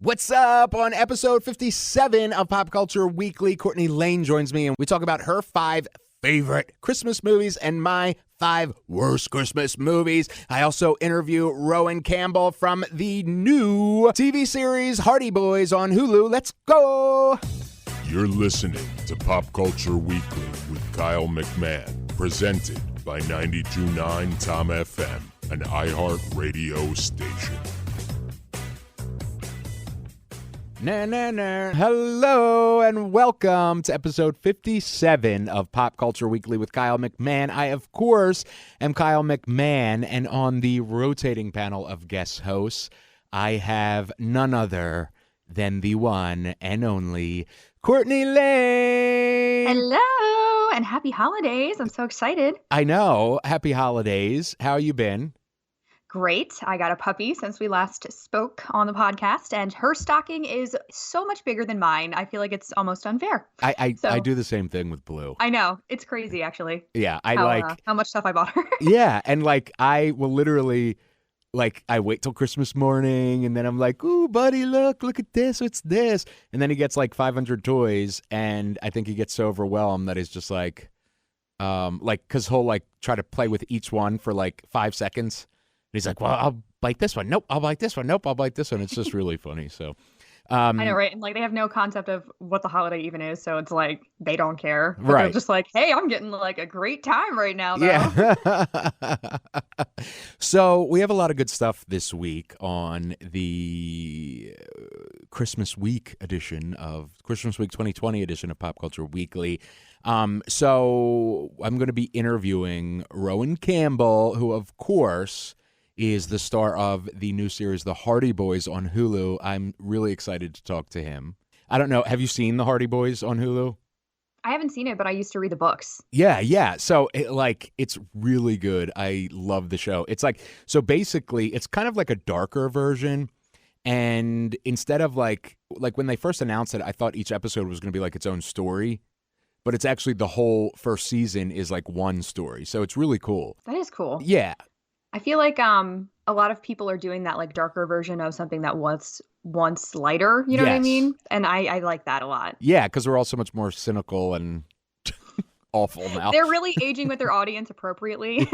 What's up? On episode 57 of Pop Culture Weekly, Courtney Lane joins me and we talk about her 5 favorite Christmas movies and my 5 worst Christmas movies. I also interview Rohan Campbell from the new TV series Hardy Boys on Hulu. Let's go! You're listening to Pop Culture Weekly with Kyle McMahon, presented by 92.9 Tom FM, an iHeart radio station. Hello and welcome to episode 57 of Pop Culture Weekly with Kyle McMahon. I, of course, am Kyle McMahon, and on the rotating panel of guest hosts, I have none other than the one and only Courtney Lane. Hello, and happy holidays. I'm so excited. I know. Happy holidays. How you been? Great. I got a puppy since we last spoke on the podcast, and her stocking is so much bigger than mine. I feel like it's almost unfair. I do the same thing with Blue. I know. It's crazy, actually. Yeah, how much stuff I bought her. Yeah, and I will literally, I wait till Christmas morning, and then I'm like, ooh, buddy, look at this, what's this? And then he gets 500 toys, and I think he gets so overwhelmed that he's just because he'll try to play with each one for 5 seconds. He's like, well, I'll bite this one. Nope, I'll bite this one. Nope, I'll bite this one. It's just really funny. So, I know, right? And they have no concept of what the holiday even is. So it's they don't care. But right. They're just hey, I'm getting a great time right now, though. Yeah. So we have a lot of good stuff this week on the Christmas Week 2020 edition of Pop Culture Weekly. So I'm going to be interviewing Rohan Campbell, who, of course, is the star of the new series, The Hardy Boys on Hulu. I'm really excited to talk to him. I don't know. Have you seen The Hardy Boys on Hulu? I haven't seen it, but I used to read the books. Yeah. So it's really good. I love the show. It's so basically it's kind of like a darker version. And instead of when they first announced it, I thought each episode was going to be its own story. But it's actually the whole first season is one story. So it's really cool. That is cool. Yeah. I feel like a lot of people are doing that darker version of something that was once lighter, you know what I mean? And I like that a lot. Yeah, because we're all so much more cynical and awful now. They're really aging with their audience appropriately.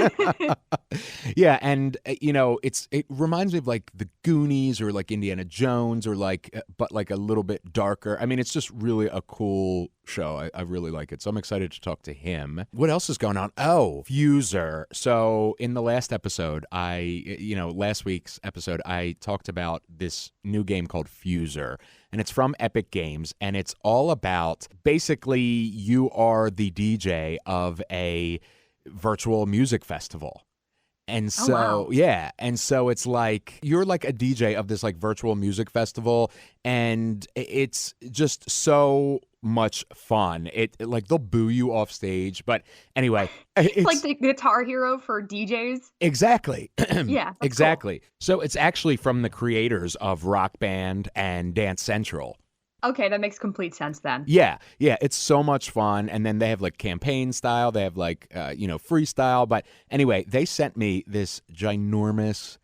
Yeah, and it reminds me of the Goonies or Indiana Jones or but a little bit darker. I mean, it's just really a cool show. I really like it. So I'm excited to talk to him. What else is going on? Oh, Fuser. So in the last episode, last week's episode, I talked about this new game called Fuser. And it's from Epic Games. And it's all about, basically, you are the DJ of a virtual music festival. And so, wow. Yeah. And so it's you're a DJ of this virtual music festival. And it's just so much fun. They'll boo you off stage. But anyway. It's the Guitar Hero for DJs. Exactly. Yeah. Exactly. Cool. So it's actually from the creators of Rock Band and Dance Central. Okay, that makes complete sense then. Yeah, it's so much fun. And then they have campaign style, they have freestyle. But anyway, they sent me this ginormous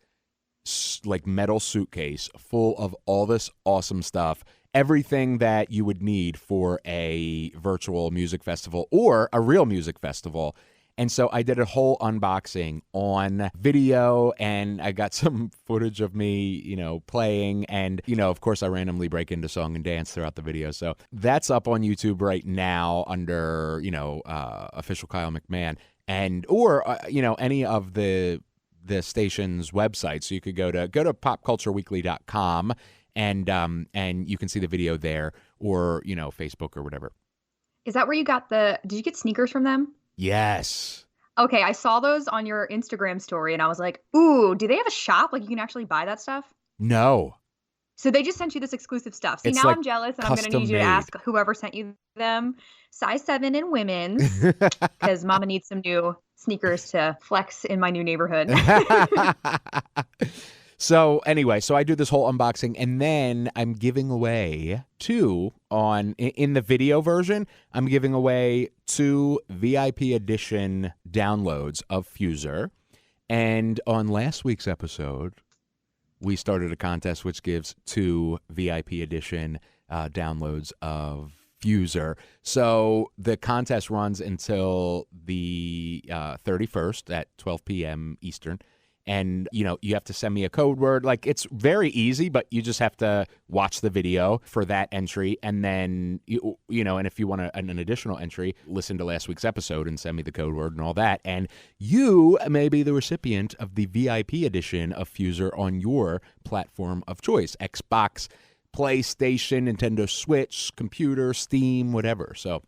metal suitcase full of all this awesome stuff. Everything that you would need for a virtual music festival or a real music festival. And so I did a whole unboxing on video, and I got some footage of me, playing. And, of course, I randomly break into song and dance throughout the video. So that's up on YouTube right now under, official Kyle McMahon or any of the station's websites. So you could go to popcultureweekly.com and you can see the video there or, Facebook or whatever. Is that where you got did you get sneakers from them? Yes. Okay, I saw those on your Instagram story and I was like, ooh, do they have a shop? You can actually buy that stuff? No. So they just sent you this exclusive stuff. See, now I'm jealous and I'm going to need you to ask whoever sent you them. Size 7 in women's, because Mama needs some new sneakers to flex in my new neighborhood. So anyway, I do this whole unboxing, and then I'm giving away in the video version, I'm giving away 2 VIP edition downloads of Fuser. And on last week's episode, we started a contest which gives 2 VIP edition downloads of Fuser. So the contest runs until the 31st at 12 p.m. Eastern. And, you have to send me a code word. Like, it's very easy, but you just have to watch the video for that entry. And then, and if you want an additional entry, listen to last week's episode and send me the code word and all that. And you may be the recipient of the VIP edition of Fuser on your platform of choice. Xbox, PlayStation, Nintendo Switch, computer, Steam, whatever. So,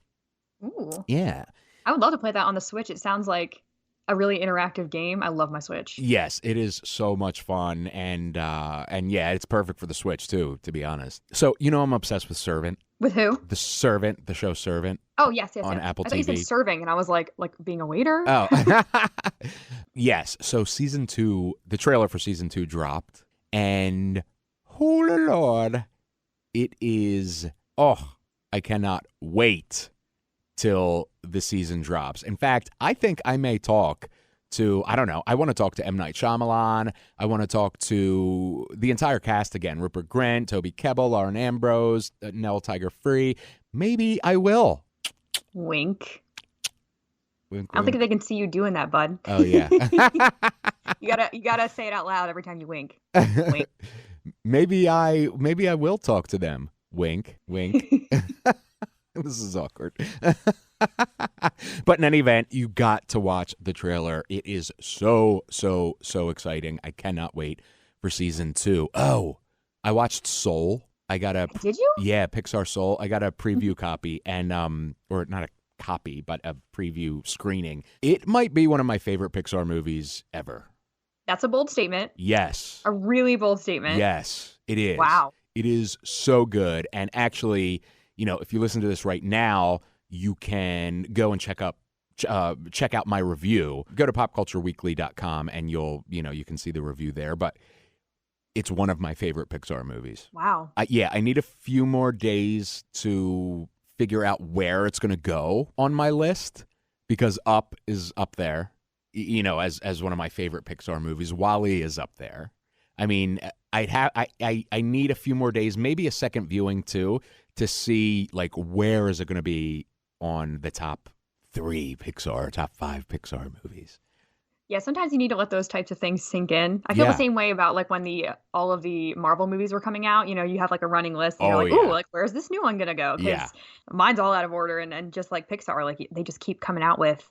ooh. Yeah. I would love to play that on the Switch. It sounds like a really interactive game. I love my Switch. Yes, it is so much fun, and yeah, it's perfect for the Switch too, to be honest. So I'm obsessed with Servant. With who? The Servant, the show Servant. Oh yes, on Apple TV. I thought you said serving, and I was like being a waiter. Oh, yes. So season 2, the trailer for season 2 dropped, and holy Lord, it is. Oh, I cannot wait till the season drops. In fact, I think I may talk to, I don't know, I want to talk to M. Night Shyamalan. I want to talk to the entire cast again. Rupert Grint, Toby Kebbell, Lauren Ambrose, Nell Tiger Free. Maybe I will. Wink. Wink, I don't think they can see you doing that, bud. Oh, yeah. You gotta say it out loud every time you wink. Wink. Maybe I will talk to them. Wink, wink. This is awkward. But in any event, you got to watch the trailer. It is so, so, so exciting. I cannot wait for season 2. Oh, I watched Soul. Did you? Yeah, Pixar Soul. I got a preview copy and or not a copy, but a preview screening. It might be one of my favorite Pixar movies ever. That's a bold statement. Yes. A really bold statement. Yes, it is. Wow. It is so good. And actually, if you listen to this right now, you can go and check out my review. Go to popcultureweekly.com and you can see the review there. But it's one of my favorite Pixar movies. Wow. I need a few more days to figure out where it's going to go on my list, because Up is up there, as one of my favorite Pixar movies. WALL-E is up there. I mean, I need a few more days, maybe a second viewing too, to see where is it going to be on the top 5 Pixar movies. Yeah, sometimes you need to let those types of things sink in. I feel the same way about when all of the Marvel movies were coming out. You have a running list. And you're ooh, where's this new one gonna go? Because mine's all out of order, and just like Pixar, they just keep coming out with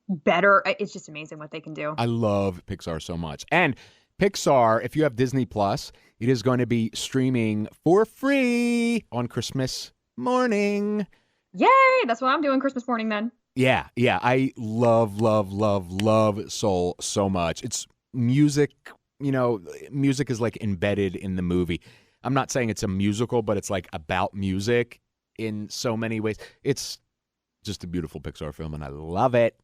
better. It's just amazing what they can do. I love Pixar so much. And Pixar, if you have Disney Plus, it is going to be streaming for free on Christmas morning. Yay! That's what I'm doing Christmas morning then. Yeah. I love Soul so much. It's music, music is embedded in the movie. I'm not saying it's a musical, but it's about music in so many ways. It's just a beautiful Pixar film, and I love it.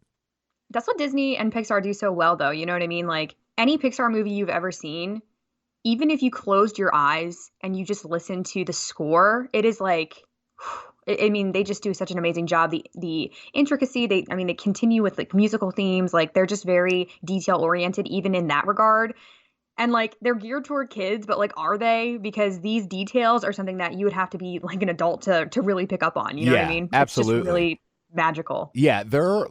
That's what Disney and Pixar do so well, though. You know what I mean? Any Pixar movie you've ever seen, even if you closed your eyes and you just listen to the score, it is they just do such an amazing job. The intricacy, they continue with musical themes. They're just very detail oriented, even in that regard. And they're geared toward kids, but are they? Because these details are something that you would have to be an adult to really pick up on. You know what I mean? Absolutely. It's just really magical. Yeah, they're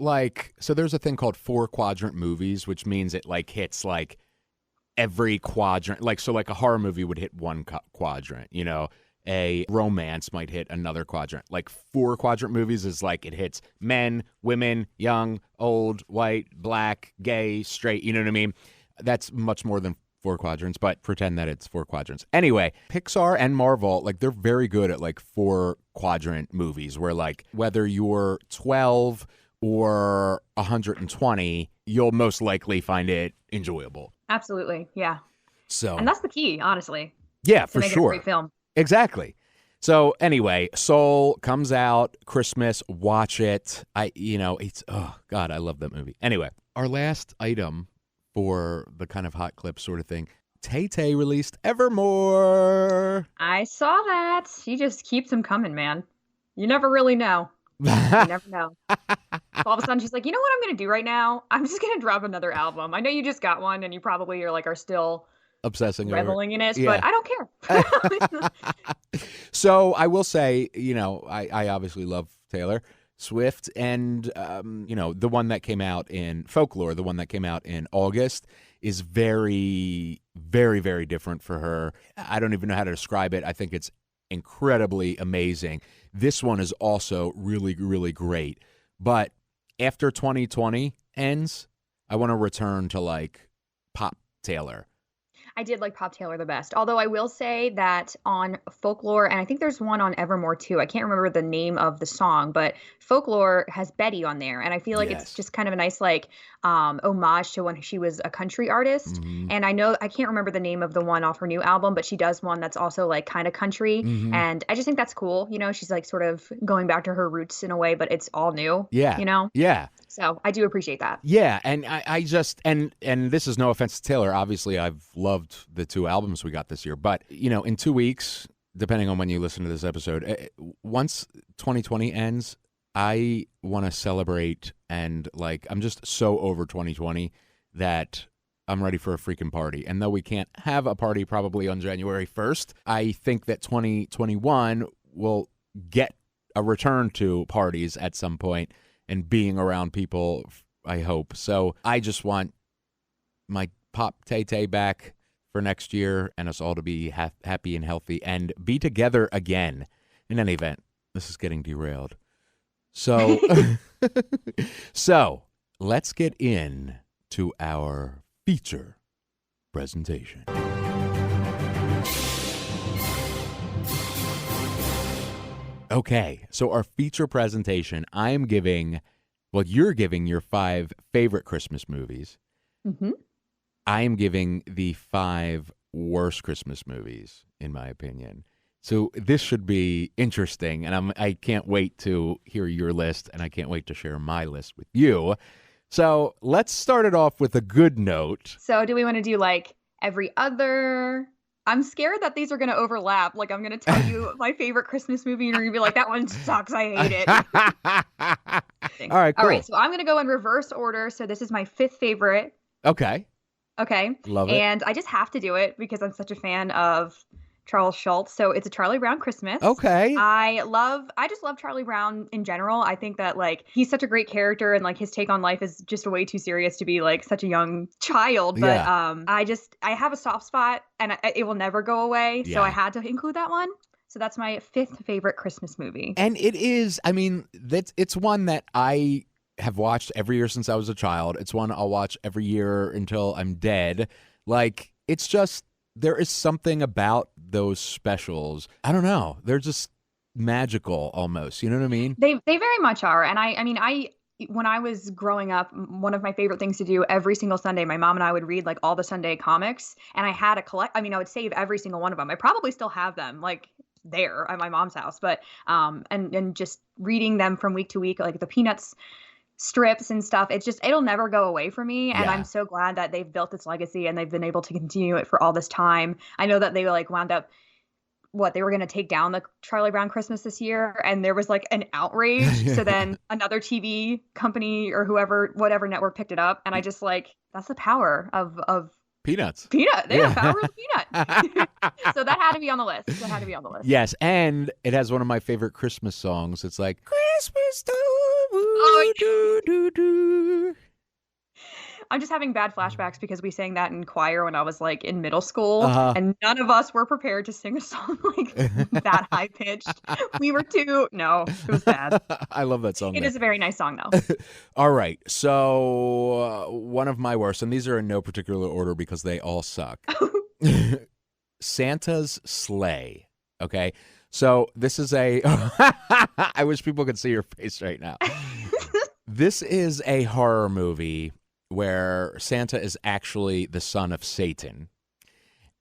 so there's a thing called 4-quadrant movies, which means it hits every quadrant. So a horror movie would hit one quadrant, a romance might hit another quadrant. 4-quadrant movies is it hits men, women, young, old, white, black, gay, straight, you know what I mean? That's much more than 4 quadrants, but pretend that it's 4 quadrants. Anyway, Pixar and Marvel, they're very good at 4-quadrant movies where whether you're 12 or 120, you'll most likely find it enjoyable. Absolutely. Yeah. And that's the key, honestly. Yeah, for make sure. It a great film. Exactly. So anyway, Soul comes out Christmas. Watch it. It's oh God, I love that movie. Anyway, our last item for the kind of hot clip sort of thing. Tay-Tay released Evermore. I saw that. She just keeps them coming, man. You never really know. You never know. All of a sudden, she's like, you know what I'm going to do right now? I'm just going to drop another album. I know you just got one, and you probably are still obsessing reveling in it, Yeah. but I don't care. So I will say, I obviously love Taylor Swift, and the one that came out in Folklore, the one that came out in August, is very, very, very different for her. I don't even know how to describe it. I think it's incredibly amazing. This one is also really, really great. But after 2020 ends, I want to return to like Pop Taylor. I did like Pop Taylor the best. Although I will say that on Folklore, and I think there's one on Evermore too. I can't remember the name of the song, but Folklore has Betty on there. And I feel like it's just kind of a nice like homage to when she was a country artist. Mm-hmm. And I can't remember the name of the one off her new album, but she does one that's also like kind of country. Mm-hmm. And I just think that's cool. She's like sort of going back to her roots in a way, but it's all new. Yeah. Yeah. So I do appreciate that. Yeah, and I just and this is no offense to Taylor. Obviously, I've loved the 2 albums we got this year, but in 2 weeks, depending on when you listen to this episode, once 2020 ends, I want to celebrate, and like I'm just so over 2020 that I'm ready for a freaking party. And though we can't have a party probably on January 1st, I think that 2021 will get a return to parties at some point and being around people, I hope. So I just want my Pop Tay-Tay back for next year and us all to be happy and healthy and be together again. In any event, this is getting derailed. So, so let's get in to our feature presentation. Okay, so our feature presentation, you're giving your 5 favorite Christmas movies. Mm-hmm. I am giving the 5 worst Christmas movies, in my opinion. So this should be interesting, and I can't wait to hear your list, and I can't wait to share my list with you. So let's start it off with a good note. So do we want to do like every other? I'm scared that these are going to overlap. Like, I'm going to tell you my favorite Christmas movie, and you're going to be like, that one sucks. I hate it. All right, cool. All right, so I'm going to go in reverse order. So this is my 5th favorite. Okay. Love it. And I just have to do it because I'm such a fan of Charles Schultz. So it's A Charlie Brown Christmas. Okay. I just love Charlie Brown in general. I think that like he's such a great character, and like his take on life is just way too serious to be like such a young child. But I have a soft spot, and it will never go away. Yeah. So I had to include that one. So that's my 5th favorite Christmas movie. And it is, it's one that I have watched every year since I was a child. It's one I'll watch every year until I'm dead. Like, it's just, there is something about those specials. I don't know. They're just magical almost. You know what I mean? They very much are. And I when I was growing up, one of my favorite things to do every single Sunday, my mom and I would read like all the Sunday comics, and I had I would save every single one of them. I probably still have them like there at my mom's house, but and just reading them from week to week, like the Peanuts strips and stuff, it'll never go away for me. And I'm so glad that they've built this legacy and they've been able to continue it for all this time. I know that they like wound up they were going to take down the Charlie Brown Christmas this year, and there was like an outrage. So then another TV company or whatever network picked it up, and I just like, that's the power of Peanuts. Yeah, power of Peanut. So that had to be on the list. Yes, and it has one of my favorite Christmas songs. It's like, Christmas time. I'm just having bad flashbacks because we sang that in choir when I was like in middle school, and none of us were prepared to sing a song like that high pitched. We were no, it was bad. I love that song. It is a very nice song though. All right. So one of my worst, and these are in no particular order because they all suck. Santa's Sleigh. Okay. So this is I wish people could see your face right now. This is a horror movie where Santa is actually the son of Satan,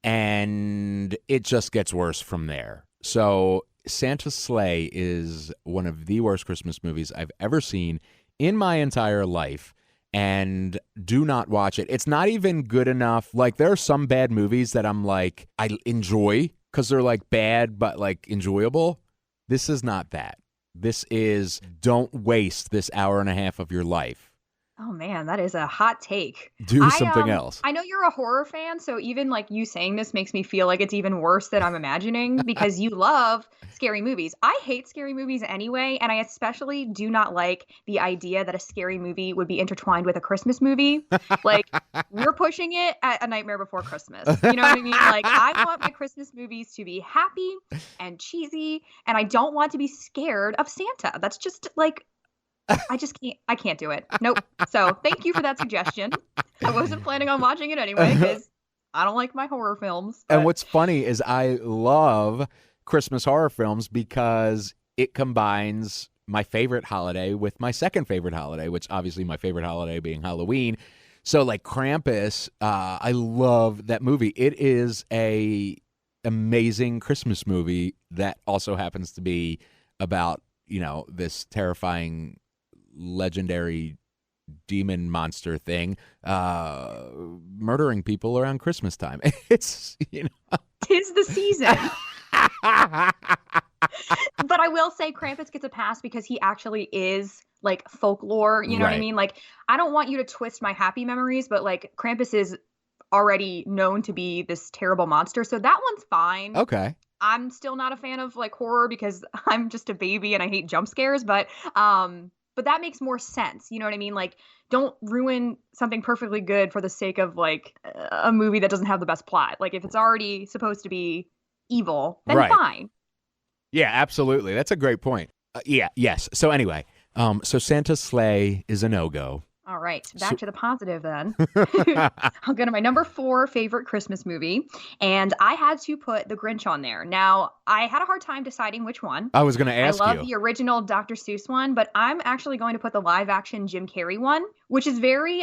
and it just gets worse from there. So Santa's Sleigh is one of the worst Christmas movies I've ever seen in my entire life, and do not watch it. It's not even good enough. Like, there are some bad movies that I'm like, I enjoy because they're like bad but like enjoyable. This is not that. This is, don't waste this hour and a half of your life Oh man, that is a hot take. Do something else. I know you're a horror fan, so even like you saying this makes me feel like it's even worse than I'm imagining because you love scary movies. I hate scary movies anyway, and I especially do not like the idea that a scary movie would be intertwined with a Christmas movie. Like we're pushing it at A Nightmare Before Christmas. You know what I mean? Like I want my Christmas movies to be happy and cheesy, and I don't want to be scared of Santa. That's just like I can't do it. Nope. So thank you for that suggestion. I wasn't planning on watching it anyway because I don't like my horror films. But... And what's funny is I love Christmas horror films because it combines my favorite holiday with my second favorite holiday, which obviously my favorite holiday being Halloween. So like Krampus, I love that movie. It is a amazing Christmas movie that also happens to be about, this terrifying legendary demon monster thing murdering people around Christmas time. It's, tis the season. But I will say Krampus gets a pass because he actually is like folklore, you know what I mean? Like I don't want you to twist my happy memories, but like Krampus is already known to be this terrible monster, so that one's fine. Okay. I'm still not a fan of like horror because I'm just a baby and I hate jump scares, but that makes more sense. You know what I mean? Like, don't ruin something perfectly good for the sake of like a movie that doesn't have the best plot. Like, if it's already supposed to be evil, then fine. Yeah, absolutely. That's a great point. Yes. So anyway, so Santa's sleigh is a no-go. All right, back to the positive then. I'll go to my number 4 favorite Christmas movie, and I had to put The Grinch on there. Now, I had a hard time deciding which one. I was going to ask you. I love the original Dr. Seuss one, but I'm actually going to put the live-action Jim Carrey one, which is very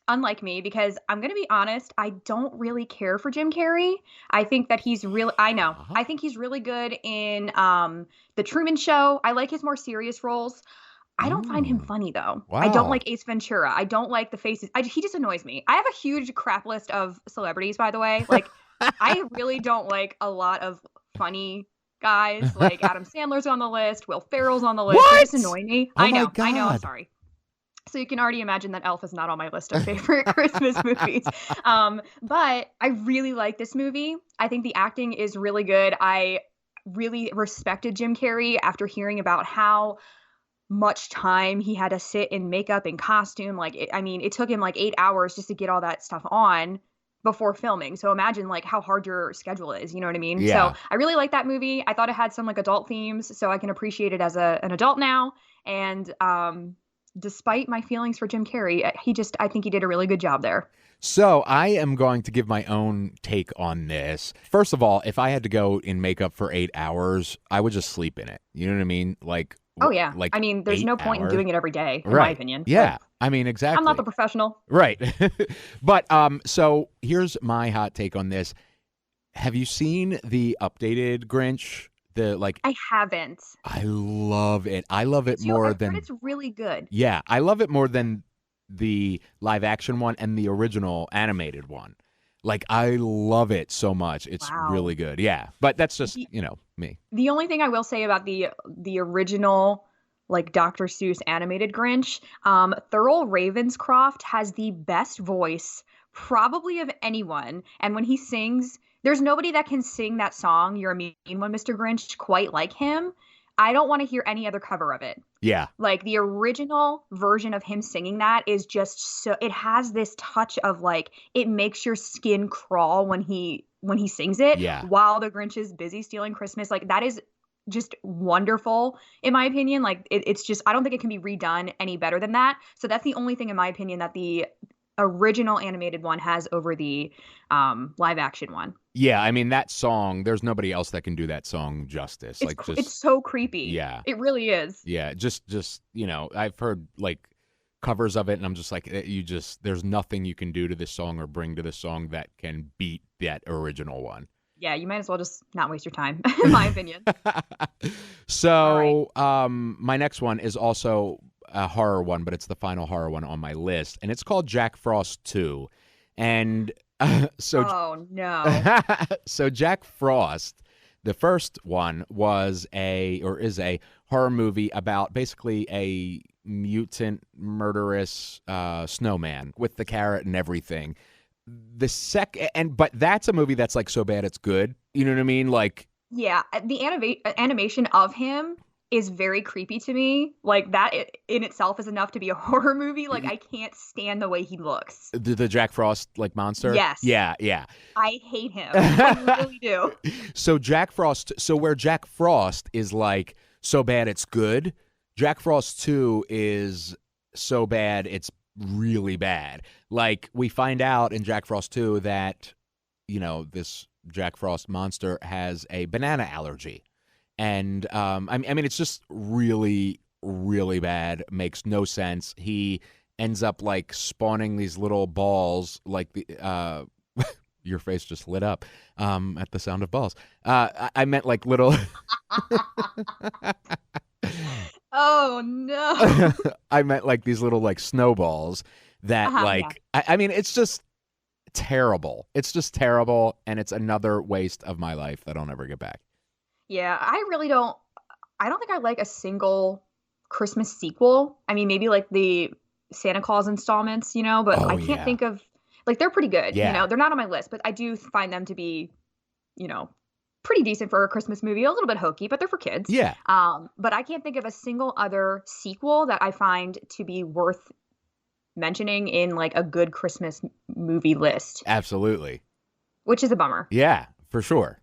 unlike me because I'm going to be honest, I don't really care for Jim Carrey. I think that he's really, I think he's really good in The Truman Show. I like his more serious roles. I don't find him funny, though. Wow. I don't like Ace Ventura. I don't like the faces. He just annoys me. I have a huge crap list of celebrities, by the way. Like, I really don't like a lot of funny guys. Like, Adam Sandler's on the list. Will Ferrell's on the list. What? They just annoy me. Oh I know. my God. I know. I'm sorry. So you can already imagine that Elf is not on my list of favorite Christmas movies. But I really like this movie. I think the acting is really good. I really respected Jim Carrey after hearing about how much time he had to sit in makeup and costume. Like, it took him like 8 hours just to get all that stuff on before filming. So imagine like how hard your schedule is, you know what I mean? Yeah. So I really like that movie. I thought it had some like adult themes, so I can appreciate it as an adult now. And despite my feelings for Jim Carrey, I think he did a really good job there. So I am going to give my own take on this. First of all, if I had to go in makeup for 8 hours, I would just sleep in it. You know what I mean? Like, oh yeah. Like there's no point in doing it every day, in my opinion. Yeah. Exactly. I'm not the professional. Right. But so here's my hot take on this. Have you seen the updated Grinch? I haven't. I love it. I love it more than it's really good. Yeah, I love it more than the live action one and the original animated one. Like, I love it so much. It's really good. Yeah. But that's just, me. The only thing I will say about the original, like, Dr. Seuss animated Grinch, Thurl Ravenscroft has the best voice probably of anyone. And when he sings, there's nobody that can sing that song, You're a Mean One, Mr. Grinch, quite like him. I don't want to hear any other cover of it. Yeah. Like, the original version of him singing that is just so, it has this touch of like, it makes your skin crawl when he sings it. Yeah. While the Grinch is busy stealing Christmas. Like, that is just wonderful, in my opinion. Like, it's just, I don't think it can be redone any better than that. So that's the only thing, in my opinion, that the original animated one has over the live action one. Yeah, I mean, that song, there's nobody else that can do that song justice. It's so creepy. Yeah. It really is. Yeah, just I've heard like covers of it and I'm just like, there's nothing you can do to this song or bring to this song that can beat that original one. Yeah, you might as well just not waste your time, in my opinion. So, my next one is also a horror one, but it's the final horror one on my list, and it's called Jack Frost 2. And oh no. So Jack Frost, the first one is a horror movie about basically a mutant, murderous snowman with the carrot and everything. But that's a movie that's like so bad it's good. You know what I mean? Like, yeah, the animation of him is very creepy to me. Like, that in itself is enough to be a horror movie. Like, I can't stand the way he looks. The Jack Frost like monster. Yes. Yeah. I hate him. I really do. So where Jack Frost is like so bad it's good, Jack Frost 2 is so bad it's really bad. Like, we find out in Jack Frost 2 that, this Jack Frost monster has a banana allergy. And, I mean, it's just really, really bad. Makes no sense. He ends up, like, spawning these little balls, like the, your face just lit up at the sound of balls. I meant, like, little... Oh, no. I meant, like, these little, like, snowballs that, I mean, it's just terrible. It's just terrible, and it's another waste of my life that I'll never get back. Yeah, I don't think I like a single Christmas sequel. I mean, maybe like the Santa Claus installments, but I can't think of, like, they're pretty good. Yeah. They're not on my list, but I do find them to be, pretty decent for a Christmas movie, a little bit hokey, but they're for kids. Yeah. But I can't think of a single other sequel that I find to be worth mentioning in like a good Christmas movie list. Absolutely. Which is a bummer. Yeah, for sure.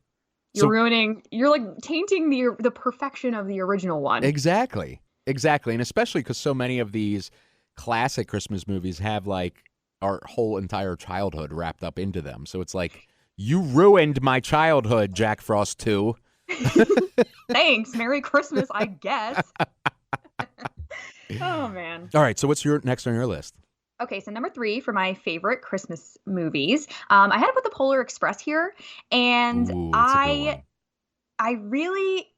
You're like tainting the perfection of the original one. Exactly. And especially because so many of these classic Christmas movies have like our whole entire childhood wrapped up into them. So it's like, you ruined my childhood, Jack Frost 2. Thanks. Merry Christmas, I guess. Oh, man. All right. So what's next on your list? Okay, so number 3 for my favorite Christmas movies. I had to put The Polar Express here. And Ooh, that's a good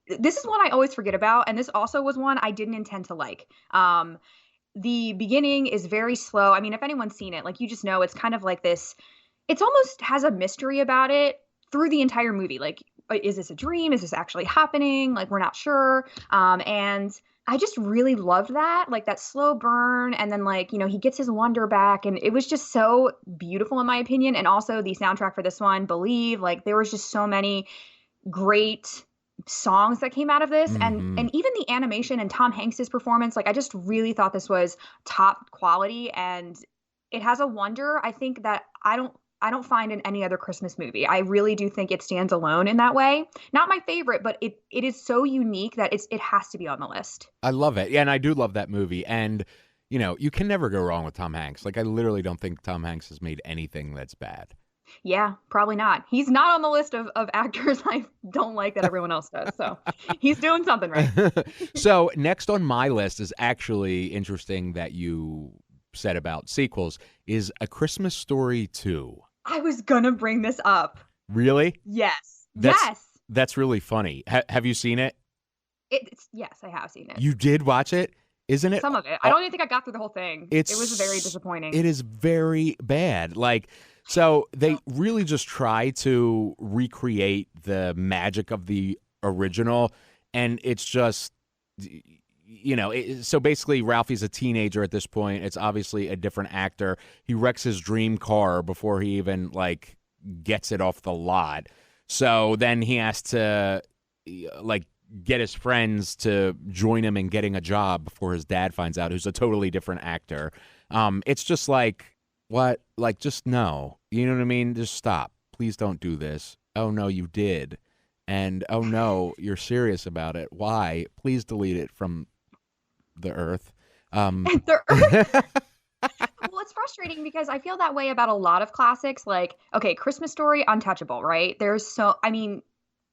one. This is one I always forget about. And this also was one I didn't intend to like. The beginning is very slow. I mean, if anyone's seen it, like, you just know it's kind of like this. It's almost has a mystery about it through the entire movie. Like, is this a dream? Is this actually happening? Like, we're not sure. And I just really loved that, like that slow burn. And then, like, he gets his wonder back. And it was just so beautiful in my opinion. And also the soundtrack for this one, Believe, like, there was just so many great songs that came out of this. Mm-hmm. And even the animation and Tom Hanks's performance, like, I just really thought this was top quality. And it has a wonder, I think, that I don't find in any other Christmas movie. I really do think it stands alone in that way. Not my favorite, but it is so unique that it has to be on the list. I love it. Yeah, and I do love that movie. And, you can never go wrong with Tom Hanks. Like, I literally don't think Tom Hanks has made anything that's bad. Yeah, probably not. He's not on the list of actors I don't like that everyone else does. So he's doing something right. So next on my list is actually interesting that you said about sequels, is A Christmas Story 2. I was gonna bring this up. Really? Yes. That's really funny. Have you seen it? Yes, I have seen it. You did watch it? Isn't it? Some of it. I don't even think I got through the whole thing. It was very disappointing. It is very bad. Like, so they really just try to recreate the magic of the original, and it's just, so basically Ralphie's a teenager at this point. It's obviously a different actor. He wrecks his dream car before he even, like, gets it off the lot. So then he has to, like, get his friends to join him in getting a job before his dad finds out, who's a totally different actor. It's just like, what? Like, just no. You know what I mean? Just stop. Please don't do this. Oh, no, you did. And, oh, no, you're serious about it. Why? Please delete it from the earth. The earth. Well, it's frustrating because I feel that way about a lot of classics. Like, okay, Christmas Story, untouchable, right?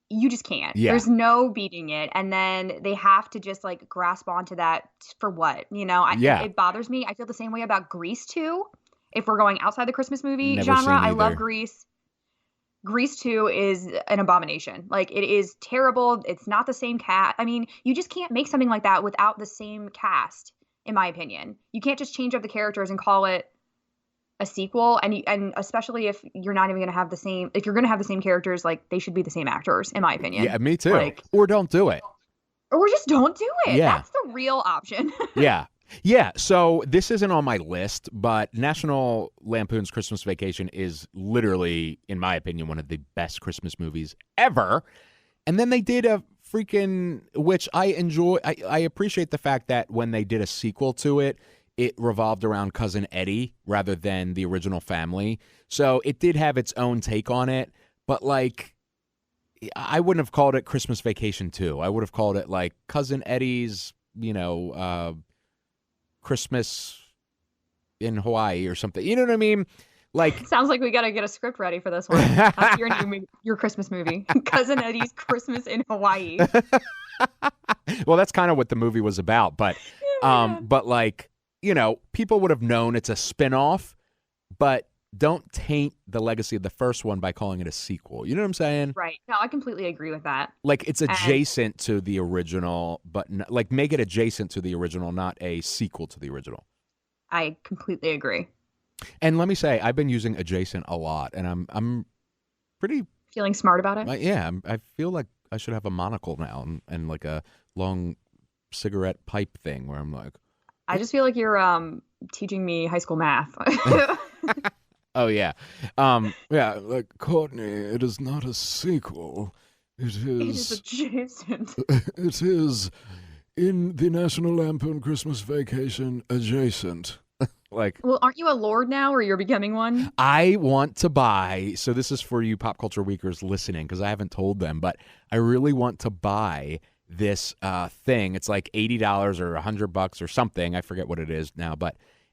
You just can't. Yeah. There's no beating it. And then they have to just, like, grasp onto that for what? It bothers me. I feel the same way about Grease too. If we're going outside the Christmas movie genre, I love Grease. Grease 2 is an abomination. Like, it is terrible. It's not the same cast. I mean, you just can't make something like that without the same cast, in my opinion. You can't just change up the characters and call it a sequel. And especially if you're not even going to have the same, if you're going to have the same characters, like, they should be the same actors, in my opinion. Yeah, me too. Like, or don't do it. Or just don't do it. Yeah. That's the real option. Yeah. Yeah, so this isn't on my list, but National Lampoon's Christmas Vacation is literally, in my opinion, one of the best Christmas movies ever. And then they did a freaking, which I enjoy. I appreciate the fact that when they did a sequel to it, it revolved around Cousin Eddie rather than the original family. So it did have its own take on it, but like, I wouldn't have called it Christmas Vacation 2. I would have called it like Cousin Eddie's, Christmas in Hawaii or something. You know what I mean? Like, sounds like we got to get a script ready for this one. That's your Christmas movie. Cousin Eddie's Christmas in Hawaii. Well, that's kind of what the movie was about, but like, people would have known it's a spinoff, but don't taint the legacy of the first one by calling it a sequel. You know what I'm saying? Right. No, I completely agree with that. Like, it's adjacent to the original, but like, make it adjacent to the original, not a sequel to the original. I completely agree. And let me say, I've been using adjacent a lot, and I'm pretty feeling smart about it. I feel like I should have a monocle now and like a long cigarette pipe thing where I'm like, I just feel like you're teaching me high school math. Oh, yeah. Like, Courtney, it is not a sequel. It is adjacent. It is in the National Lampoon Christmas Vacation adjacent. Like, well, aren't you a lord now, or you're becoming one? I want to buy, so this is for you Pop Culture Weekers listening, because I haven't told them, but I really want to buy this thing. It's like $80 or $100 or something. I forget what it is now,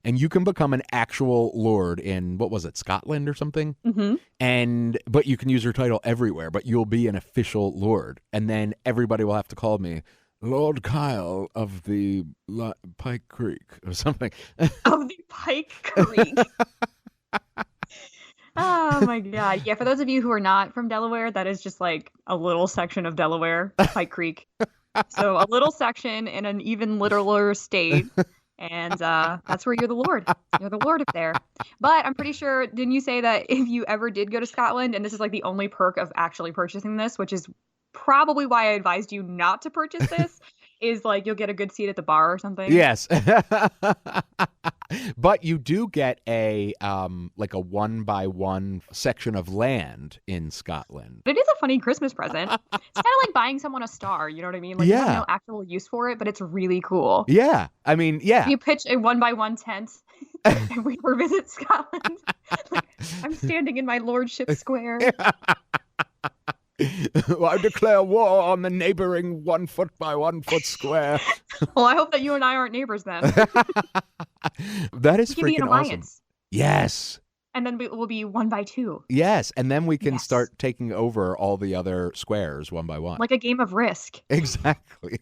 and you can become an actual lord in, what was it, Scotland or something? Mm-hmm. But you can use your title everywhere, but you'll be an official lord. And then everybody will have to call me Lord Kyle of the Pike Creek or something. Of the Pike Creek. Oh, my God. Yeah, for those of you who are not from Delaware, that is just like a little section of Delaware, Pike Creek. So a little section in an even littler state. And that's where you're the Lord. You're the Lord up there. But I'm pretty sure, didn't you say that if you ever did go to Scotland, and this is like the only perk of actually purchasing this, which is probably why I advised you not to purchase this, is like you'll get a good seat at the bar or something. Yes. But you do get a like a 1-by-1 section of land in Scotland. It is a funny Christmas present. It's kind of like buying someone a star. You know what I mean? Like, you have no actual use for it, but it's really cool. Yeah. I mean, yeah. You pitch a 1-by-1 tent and we visit Scotland. Like, I'm standing in my lordship square. Well, I declare war on the neighboring 1 foot by 1 foot square. Well, I hope that you and I aren't neighbors then. That is freaking freaking awesome. Yes. And then we'll be 1-by-2. Yes, and then we can start taking over all the other squares 1-by-1. Like a game of Risk. Exactly.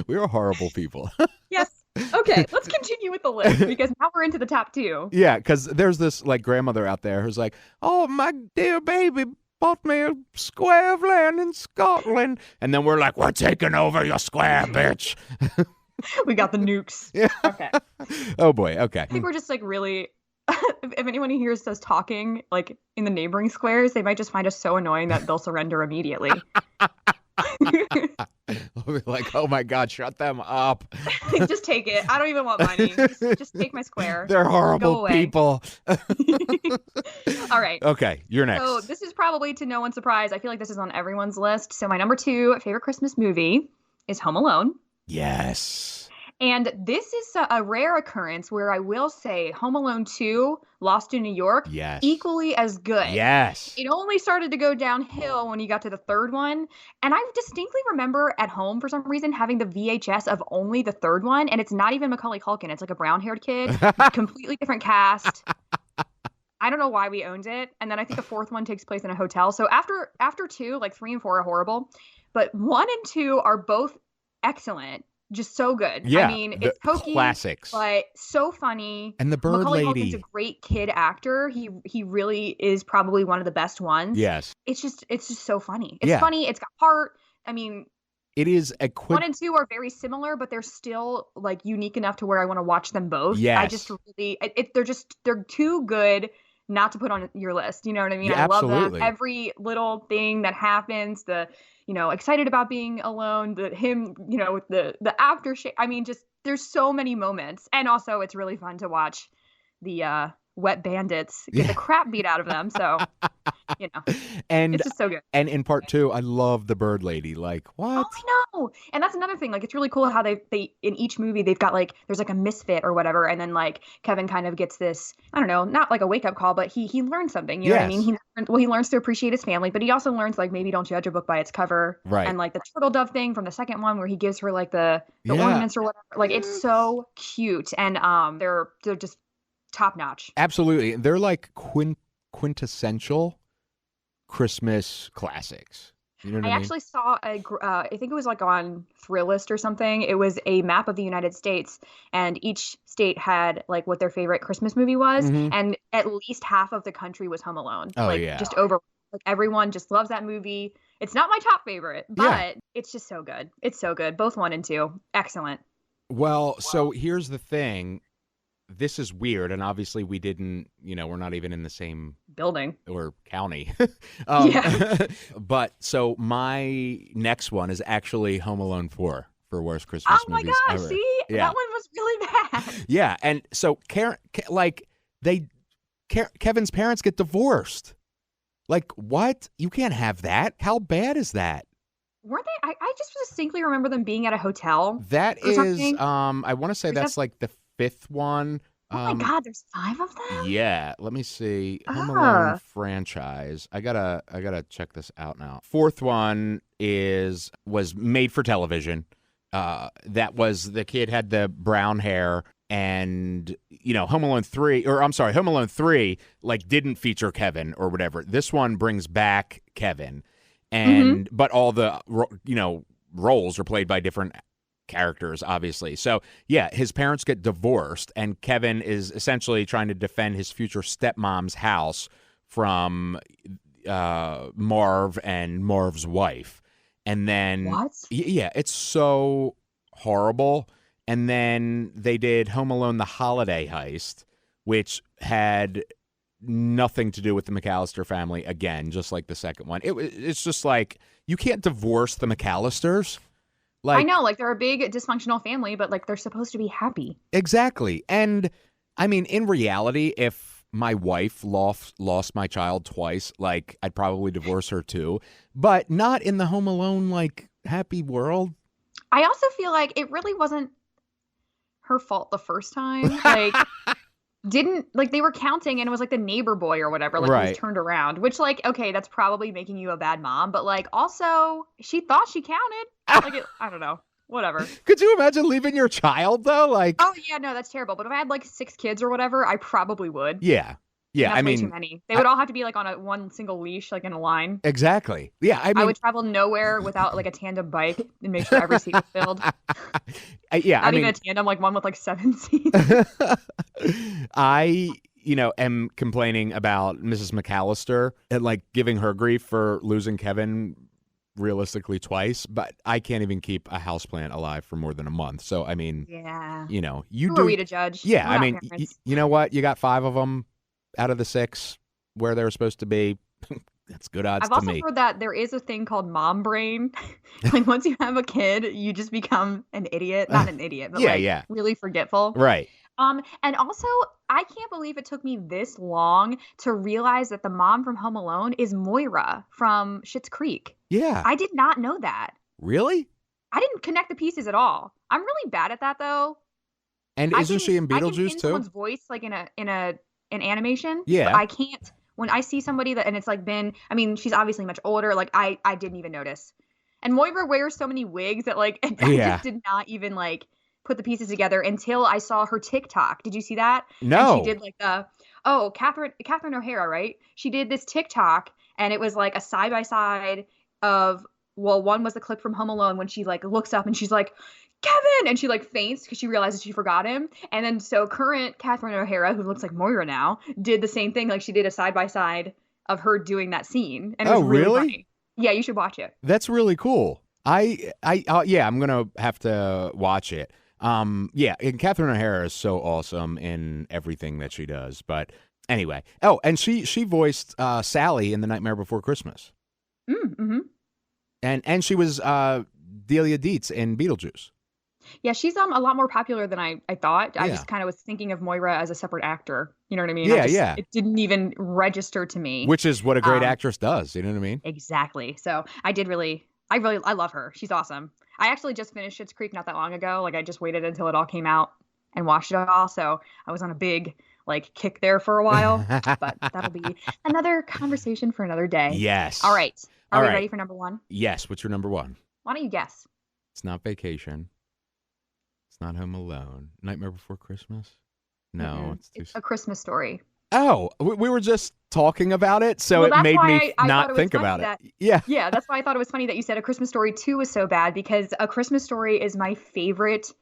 We're horrible people. Yes. Okay, let's continue with the list, because now we're into the top 2. Yeah, because there's this like grandmother out there who's like, oh, my dear baby bought me a square of land in Scotland. And then we're like, we're taking over your square, bitch. We got the nukes. Yeah. Okay. Oh, boy. Okay. I think we're just like really, if anyone hears us talking like in the neighboring squares, they might just find us so annoying that they'll surrender immediately. We'll be like, oh my God, shut them up. Just take it. I don't even want money. Just take my square. They're horrible people. All right. Okay, you're next. So this is probably to no one's surprise. I feel like this is on everyone's list. So my number 2 favorite Christmas movie is Home Alone. Yes. And this is a rare occurrence where I will say Home Alone 2, Lost in New York, yes, equally as good. Yes. It only started to go downhill when you got to the third one. And I distinctly remember at home, for some reason, having the VHS of only the third one. And it's not even Macaulay Culkin. It's like a brown-haired kid. Completely different cast. I don't know why we owned it. And then I think the fourth one takes place in a hotel. So after 2, like 3 and 4 are horrible. But 1 and 2 are both excellent. Just so good. Yeah, I mean, it's hokey, classics, but so funny. And the bird Macaulay lady. Culkin's a great kid actor. He really is probably one of the best ones. Yes. It's just so funny. It's funny. It's got heart. I mean, it is 1 and 2 are very similar, but they're still like unique enough to where I want to watch them both. Yes. I just really, they're too good not to put on your list. You know what I mean? Yeah, I love absolutely. them. Every little thing that happens, excited about being alone, with the aftershave. I mean, just there's so many moments. And also it's really fun to watch the wet bandits get the crap beat out of them. So, and it's just so good. And in part 2, I love the bird lady. Like, what? Oh, I know. And that's another thing. Like, it's really cool how they in each movie they've got like there's like a misfit or whatever, and then like Kevin kind of gets this, I don't know, not like a wake up call, but he learns something. You know what I mean? He learns to appreciate his family, but he also learns like maybe don't judge a book by its cover. Right. And like the turtle dove thing from the second one where he gives her like the ornaments or whatever. Like, it's so cute, and they're just top notch. Absolutely. They're like quintessential Christmas classics. You know what I mean? Actually saw I think it was like on Thrillist or something. It was a map of the United States, and each state had like what their favorite Christmas movie was, and at least half of the country was Home Alone. Oh, like, yeah. Just over, like everyone just loves that movie. It's not my top favorite, but it's just so good. It's so good. Both 1 and 2, excellent. Well, so here's the thing. This is weird, and obviously we didn't, we're not even in the same building or county. Yeah. But so my next one is actually Home Alone 4 for worst Christmas movies ever. Oh my gosh, see? Yeah. That one was really bad. Yeah, and so Kevin's parents get divorced. Like, what? You can't have that. How bad is that? Weren't they? I just distinctly remember them being at a hotel. That is, something. I want to say that's like the 5th one. Oh my God, there's 5 of them? Yeah, let me see. Home Alone franchise. I gotta check this out now. 4th one was made for television. That was, the kid had the brown hair, and Home Alone 3 like didn't feature Kevin or whatever. This one brings back Kevin, and but all the roles are played by different characters, obviously. So yeah, his parents get divorced, and Kevin is essentially trying to defend his future stepmom's house from Marv and Marv's wife. And then what? Yeah, it's so horrible. And then they did Home Alone: The Holiday Heist, which had nothing to do with the McAllister family again, just like the second one. It's just like, you can't divorce the McAllisters. Like, I know, like they're a big dysfunctional family, but like they're supposed to be happy. Exactly. And I mean, in reality, if my wife lost my child twice, like I'd probably divorce her too, but not in the Home Alone like happy world. I also feel like it really wasn't her fault the first time. Like they were counting, and it was like the neighbor boy or whatever, like he was turned around, which like, okay, that's probably making you a bad mom, but like also she thought she counted. Like I don't know. Whatever. Could you imagine leaving your child though? Like, oh yeah, no, that's terrible. But if I had like 6 kids or whatever, I probably would. Yeah. Yeah. I mean, way too many. They would all have to be like on one single leash, like in a line. Exactly. Yeah. I would travel nowhere without like a tandem bike and make sure every seat was filled. Yeah. Not even a tandem, like one with like 7 seats. I am complaining about Mrs. McAllister and like giving her grief for losing Kevin realistically twice, but I can't even keep a houseplant alive for more than a month. So I mean, yeah, who are we to judge? Yeah, I mean, you know what? You got 5 of them out of the 6 where they were supposed to be. That's good odds to me. I've also heard that there is a thing called mom brain. Like once you have a kid, you just become an idiot. Not an idiot, but really forgetful. Right. And also, I can't believe it took me this long to realize that the mom from Home Alone is Moira from Schitt's Creek. Yeah. I did not know that. Really? I didn't connect the pieces at all. I'm really bad at that though. And isn't she in Beetlejuice too? Someone's voice like in an animation. Yeah. But I can't, when I see somebody that, and it's like she's obviously much older. Like I didn't even notice. And Moira wears so many wigs that like, I just did not even like put the pieces together until I saw her TikTok. Did you see that? No. And she did like Catherine O'Hara, right? She did this TikTok, and it was like a side by side of, well, one was the clip from Home Alone when she like looks up and she's like, Kevin, and she like faints because she realizes she forgot him. And then so current Catherine O'Hara, who looks like Moira now, did the same thing. Like she did a side by side of her doing that scene. And it was really funny. Yeah, you should watch it. That's really cool. I'm gonna have to watch it. And Catherine O'Hara is so awesome in everything that she does. But Anyway. Oh, and she voiced Sally in The Nightmare Before Christmas. Mm-hmm. And she was Delia Dietz in Beetlejuice. Yeah, she's a lot more popular than I thought. I Yeah. just kind of was thinking of Moira as a separate actor. You know what I mean? Yeah, It didn't even register to me. Which is what a great actress does. You know what I mean? Exactly. So I love her. She's awesome. I actually just finished Schitt's Creek not that long ago. Like I just waited until it all came out and watched it all. So I was on a big kick there for a while. But that'll be another conversation for another day. Yes. All right. Are we ready for number one? Yes. What's your number one? Why don't you guess? It's not Vacation. It's not Home Alone. Nightmare Before Christmas? No, it's A Christmas Story. Oh, we were just talking about it, so it made me not think about it. Yeah. Yeah, that's why I thought it was funny that you said A Christmas Story 2 was so bad, because A Christmas Story is my favorite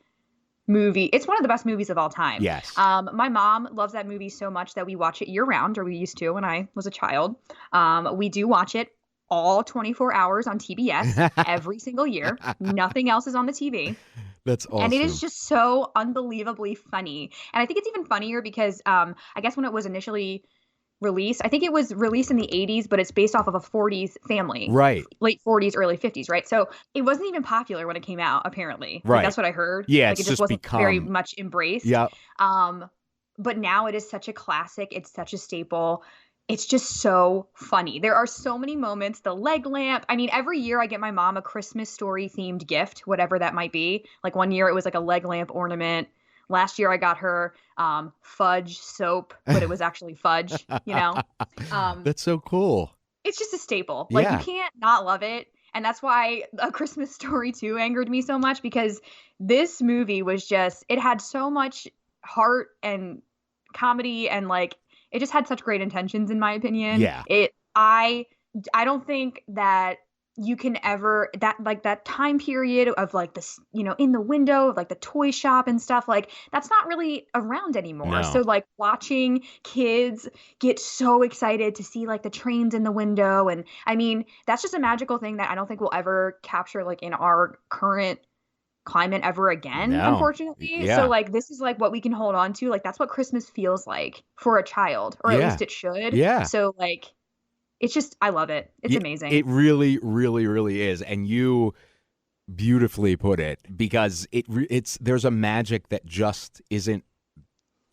movie. It's one of the best movies of all time. Yes. My mom loves that movie so much that we watch it year round, or we used to when I was a child. We do watch it all 24 hours on TBS every single year. Nothing else is on the TV. That's awesome. And it is just so unbelievably funny. And I think it's even funnier because I guess when it was initially released, I think it was released in the 80s, but it's based off of a 40s family. Right. Late 40s, early 50s, right? So it wasn't even popular when it came out, apparently. Right. That's what I heard. Yeah, it just wasn't very much embraced. Yeah. But now it is such a classic. It's such a staple. It's just so funny. There are so many moments. The leg lamp. I mean, every year I get my mom a Christmas Story themed gift, whatever that might be. Like one year it was like a leg lamp ornament. Last year I got her fudge soap, but it was actually fudge, you know? That's so cool. It's just a staple. You can't not love it. And that's why A Christmas Story 2 angered me so much, because this movie was just, it had so much heart and comedy, and it just had such great intentions, in my opinion. Yeah. I don't think that you can ever, that time period of this, in the window of the toy shop and stuff, that's not really around anymore. No. So watching kids get so excited to see the trains in the window. And I mean, that's just a magical thing that I don't think we'll ever capture in our current climate ever again, unfortunately. Yeah. So this is what we can hold on to. That's what Christmas feels like for a child, or at least it should. Yeah. So it's just, I love it. It's amazing. It really, really, really is. And you beautifully put it, because there's a magic that just isn't,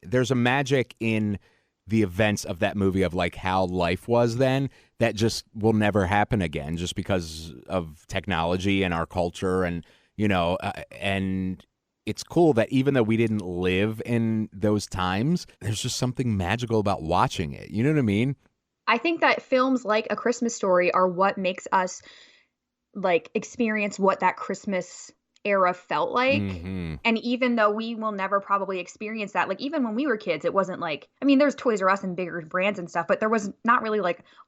there's a magic in the events of that movie of how life was then that just will never happen again, just because of technology and our culture. And and it's cool that even though we didn't live in those times, there's just something magical about watching it. You know what I mean? I think that films like A Christmas Story are what makes us experience what that Christmas era felt like. Mm-hmm. And even though we will never probably experience that, even when we were kids, it wasn't there's Toys R Us and bigger brands and stuff, but there was not really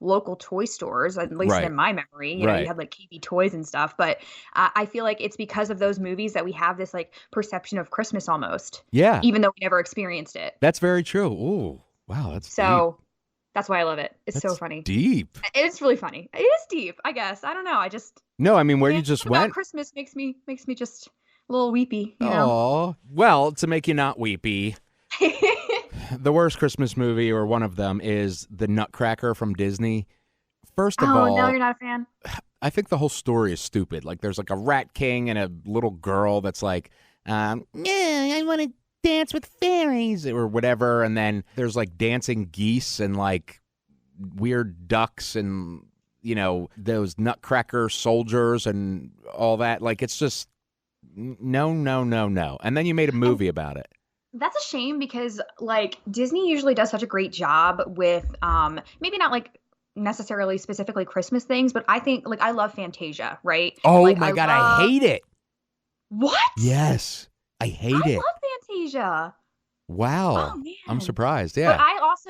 local toy stores, at least in my memory. You know, you had KB Toys and stuff, but I feel like it's because of those movies that we have this perception of Christmas almost. Yeah. Even though we never experienced it. That's very true. Ooh, wow. That's so deep. That's why I love it. It's so funny. Deep. It's really funny. It is deep, I guess. I don't know. No, I mean, where you just went. Christmas makes me just a little weepy. Oh, well, to make you not weepy, the worst Christmas movie, or one of them, is The Nutcracker from Disney. First of all, no, you're not a fan. I think the whole story is stupid. There's a rat king and a little girl that's yeah, I want to dance with fairies or whatever, and then there's dancing geese and weird ducks and those nutcracker soldiers and all that. It's just no, and then you made a movie about it. That's a shame, because Disney usually does such a great job with maybe not necessarily specifically Christmas things, but I think I love Fantasia, right? Oh my God, I hate it. What? Yes. I hate it. I love Fantasia. Wow. Oh, man. I'm surprised. Yeah. But I also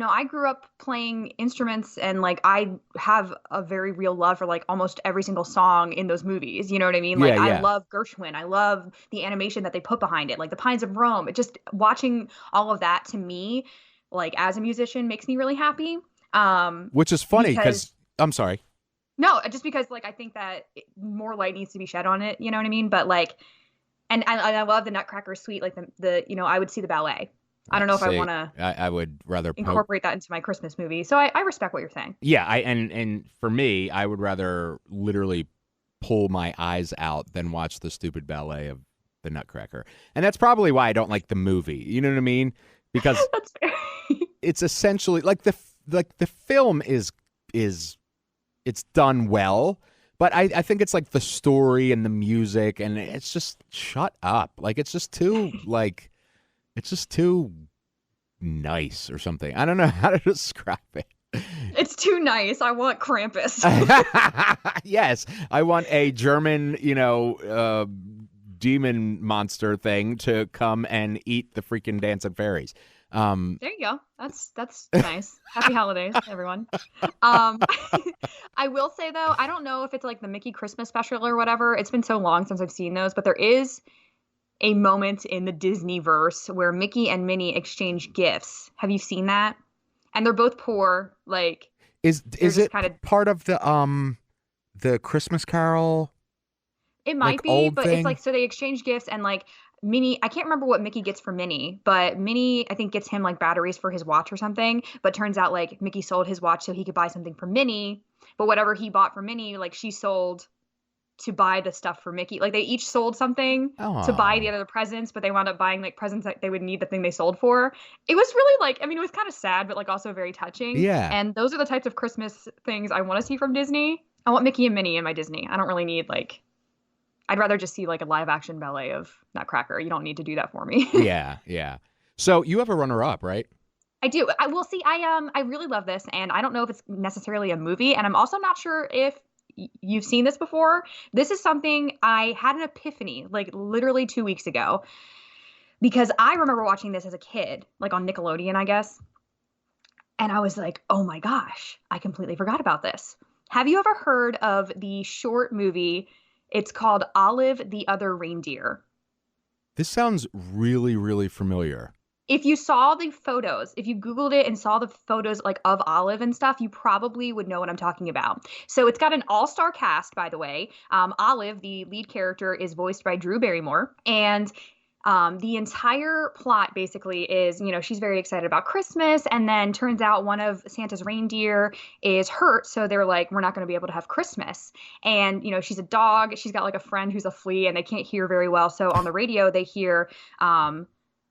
I grew up playing instruments, and I have a very real love for almost every single song in those movies. You know what I mean? I love Gershwin. I love the animation that they put behind it, the Pines of Rome. It just, watching all of that, to me, as a musician, makes me really happy. Which is funny because I'm sorry. No, just because I think that more light needs to be shed on it. You know what I mean? But and I love the Nutcracker Suite, the I would see the ballet. I don't know if I want to. I would rather incorporate that into my Christmas movie. So I respect what you're saying. Yeah, and for me, I would rather literally pull my eyes out than watch the stupid ballet of the Nutcracker. And that's probably why I don't like the movie. You know what I mean? Because that's fair. It's essentially like the film is it's done well, but I think it's like the story and the music, and it's just shut up. Like it's just too nice or something. I don't know how to describe it. It's too nice. I want Krampus. Yes, I want a German, demon monster thing to come and eat the freaking dancing fairies. There you go. That's nice. Happy holidays, everyone. I will say though, I don't know if it's like the Mickey Christmas special or whatever. It's been so long since I've seen those, but there is a moment in the Disneyverse where Mickey and Minnie exchange gifts. Have you seen that? And they're both poor. Like, is it kind of part of the Christmas Carol? It might be, but thing? It's like, so they exchange gifts, and like Minnie, I can't remember what Mickey gets for Minnie, but Minnie, I think, gets him like batteries for his watch or something. But turns out like Mickey sold his watch so he could buy something for Minnie. But whatever he bought for Minnie, like she sold to buy the stuff for Mickey. Like they each sold something to buy the other presents, but they wound up buying like presents that they would need the thing they sold for. It was really like, I mean, it was kind of sad, but like also very touching. Yeah. And those are the types of Christmas things I want to see from Disney. I want Mickey and Minnie in my Disney. I don't really need like, I'd rather just see like a live action ballet of Nutcracker. You don't need to do that for me. Yeah. So you have a runner up, right? I do. I will see. I really love this, and I don't know if it's necessarily a movie, and I'm also not sure if you've seen this before. This is something I had an epiphany like literally 2 weeks ago, because I remember watching this as a kid, like on Nickelodeon, I guess. And I was like, oh my gosh, I completely forgot about this. Have you ever heard of the short movie? It's called Olive the Other Reindeer. This sounds really, really familiar. If you saw the photos, if you Googled it and saw the photos like of Olive and stuff, you probably would know what I'm talking about. So it's got an all-star cast, by the way. Olive, the lead character, is voiced by Drew Barrymore. And the entire plot basically is, she's very excited about Christmas. And then turns out one of Santa's reindeer is hurt. So they're like, we're not going to be able to have Christmas. And, she's a dog. She's got like a friend who's a flea and they can't hear very well. So on the radio, they hear,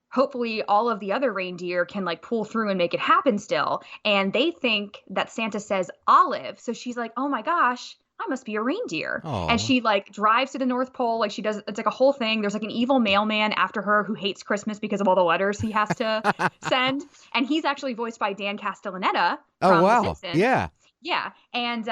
hopefully all of the other reindeer can like pull through and make it happen still. And they think that Santa says Olive. So she's like, oh my gosh, I must be a reindeer. Aww. And she like drives to the North Pole. Like she does, it's like a whole thing. There's like an evil mailman after her who hates Christmas because of all the letters he has to send. And he's actually voiced by Dan Castellaneta from The Simpsons. Yeah. And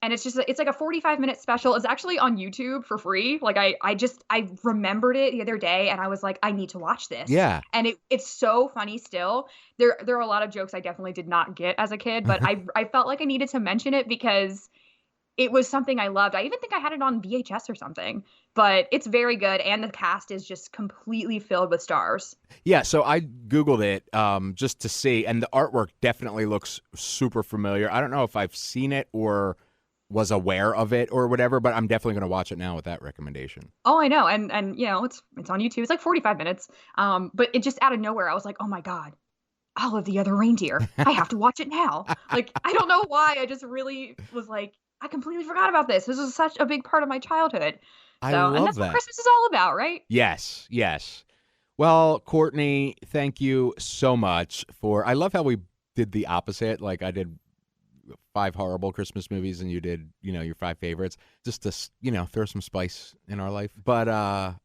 it's like a 45-minute special. It's actually on YouTube for free. Like I remembered it the other day and I was like, I need to watch this. Yeah. And it's so funny still. There are a lot of jokes I definitely did not get as a kid, but I felt like I needed to mention it because it was something I loved. I even think I had it on VHS or something, but it's very good. And the cast is just completely filled with stars. Yeah. So I Googled it just to see, and the artwork definitely looks super familiar. I don't know if I've seen it or was aware of it or whatever, but I'm definitely going to watch it now with that recommendation. Oh, I know. And it's on YouTube. It's like 45 minutes. But it just out of nowhere, I was like, oh my God, Olive the Other Reindeer. I have to watch it now. Like, I don't know why. I just really was like, I completely forgot about this. This was such a big part of my childhood. I love and that's that. what Christmas is all about, right? Yes. Well, Courtney, thank you so much I love how we did the opposite. Like I did 5 horrible Christmas movies and you did, your 5 favorites, just to, throw some spice in our life. But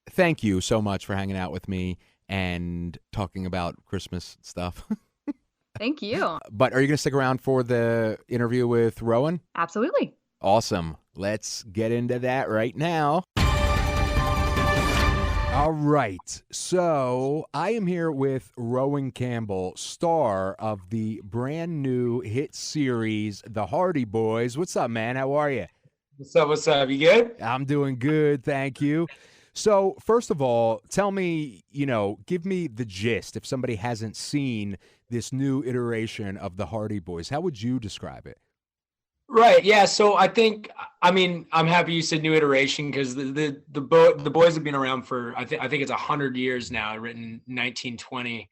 thank you so much for hanging out with me and talking about Christmas stuff. Thank you. But are you going to stick around for the interview with Rohan? Absolutely. Awesome. Let's get into that right now. All right. So I am here with Rohan Campbell, star of the brand new hit series, The Hardy Boys. What's up, man? How are you? What's up? You good? I'm doing good. Thank you. So first of all, tell me, give me the gist. If somebody hasn't seen this new iteration of the Hardy Boys, how would you describe it? Right. Yeah. So I'm happy you said new iteration because the boys have been around for, I think it's 100 years now, written in 1920.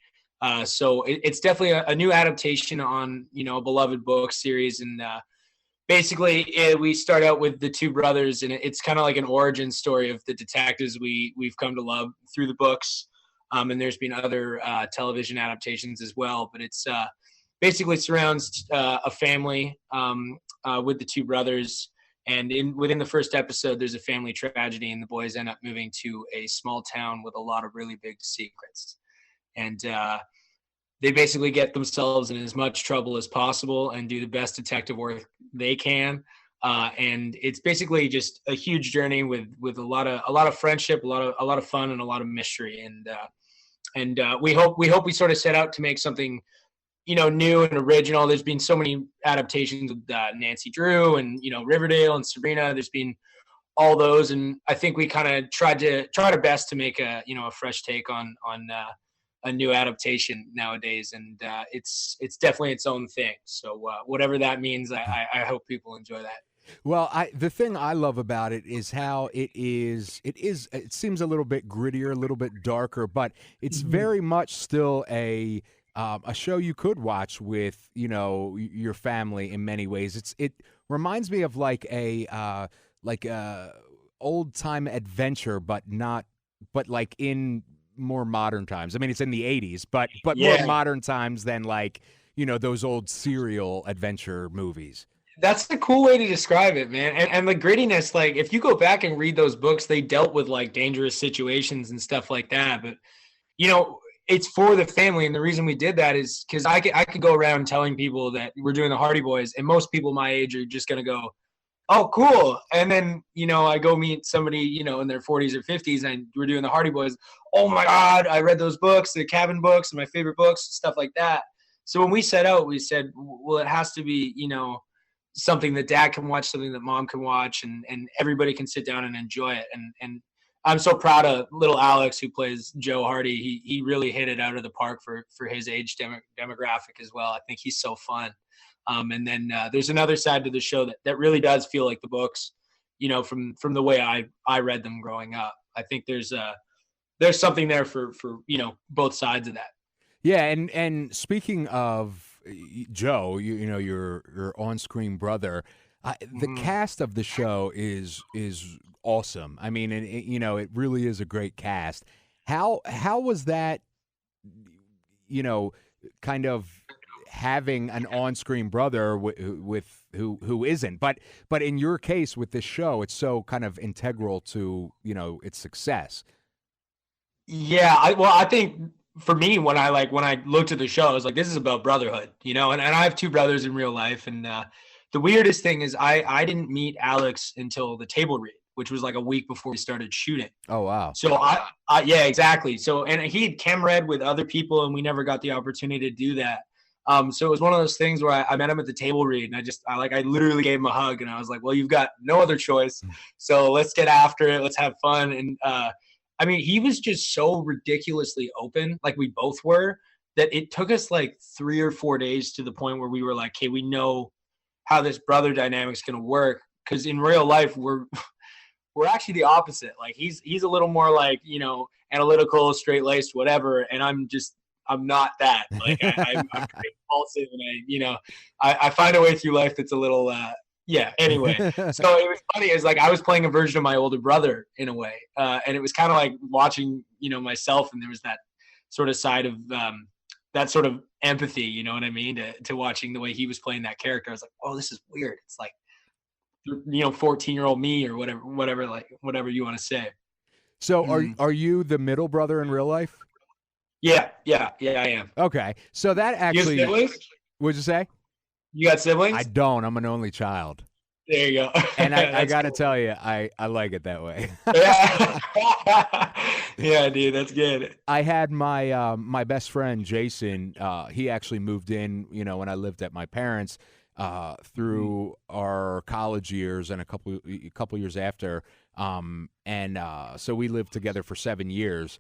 So it's definitely a new adaptation on, a beloved book series. And basically we start out with the two brothers, and it's kind of like an origin story of the detectives we've come to love through the books. And there's been other television adaptations as well, but it's basically surrounds a family with the two brothers. And within the first episode, there's a family tragedy, and the boys end up moving to a small town with a lot of really big secrets. And they basically get themselves in as much trouble as possible and do the best detective work they can. And it's basically just a huge journey with a lot of friendship, a lot of fun, and a lot of mystery. And we hope we sort of set out to make something, new and original. There's been so many adaptations with Nancy Drew and, Riverdale and Sabrina. There's been all those. And I think we kind of tried our best to make a fresh take on a new adaptation nowadays. And it's definitely its own thing. So whatever that means, I hope people enjoy that. Well, the thing I love about it is how it seems a little bit grittier, a little bit darker, but it's very much still a show you could watch with, your family in many ways. It reminds me of like a old time adventure, but like in more modern times. I mean, it's in the 80s, but more modern times than like, those old serial adventure movies. That's a cool way to describe it, man. And the grittiness, like if you go back and read those books, they dealt with like dangerous situations and stuff like that. But, it's for the family. And the reason we did that is because I could go around telling people that we're doing the Hardy Boys, and most people my age are just going to go, oh, cool. And then, I go meet somebody, in their 40s or 50s, and we're doing the Hardy Boys. Oh my God, I read those books, the Cabin books, and my favorite books, stuff like that. So when we set out, we said, well, it has to be, something that dad can watch, something that mom can watch, and everybody can sit down and enjoy it. And I'm so proud of little Alex, who plays Joe Hardy. He really hit it out of the park for his age demographic as well. I think he's so fun. And then there's another side to the show that really does feel like the books, from the way I read them growing up. I think there's something there for both sides of that. Yeah, and speaking of Joe, your on-screen brother, the cast of the show is awesome. I mean, and it really is a great cast. How was that, kind of having an on-screen brother with who isn't, but in your case with this show, it's so kind of integral to its success. Yeah, I think for me, when I looked at the show, I was like, this is about brotherhood, and I have two brothers in real life. And the weirdest thing is I didn't meet Alex until the table read, which was like a week before we started shooting. Oh, wow. So yeah, exactly. So, and he had chem read with other people, and we never got the opportunity to do that. So it was one of those things where I met him at the table read, and I literally gave him a hug, and I was like, well, you've got no other choice. So let's get after it. Let's have fun. And, I mean, he was just so ridiculously open, like we both were, that it took us like 3 or 4 days to the point where we were like, hey, we know how this brother dynamic is going to work. Because in real life, we're actually the opposite. Like he's a little more like, analytical, straight-laced, whatever. And I'm not that. Like I'm pretty impulsive, and I find a way through life that's a little, anyway. So it was funny. It was like I was playing a version of my older brother in a way. And it was kind of like watching, myself, and there was that sort of side of that sort of empathy, you know what I mean, to watching the way he was playing that character. I was like, oh, this is weird. It's like, 14-year-old me or whatever you want to say. So are you the middle brother in real life? Yeah, I am. Okay. So that actually, you have siblings? What'd you say? You got siblings? I don't. I'm an only child. There you go. And I got to tell you, I like it that way. Yeah. Yeah, dude, that's good. I had my my best friend, Jason, he actually moved in, when I lived at my parents' through our college years and a couple years after. So we lived together for 7 years.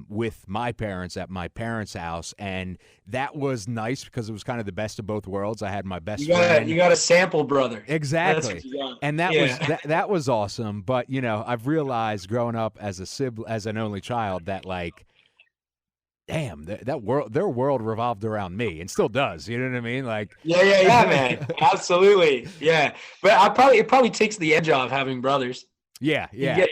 With my parents at my parents' house, and that was nice because it was kind of the best of both worlds. I had my best friend. You got a sample brother. Exactly. And that was awesome. But I've realized growing up as an only child that like damn, their world revolved around me and still does. You know what I mean? Like, yeah, man, absolutely, yeah. But it probably takes the edge off having brothers. Yeah. You get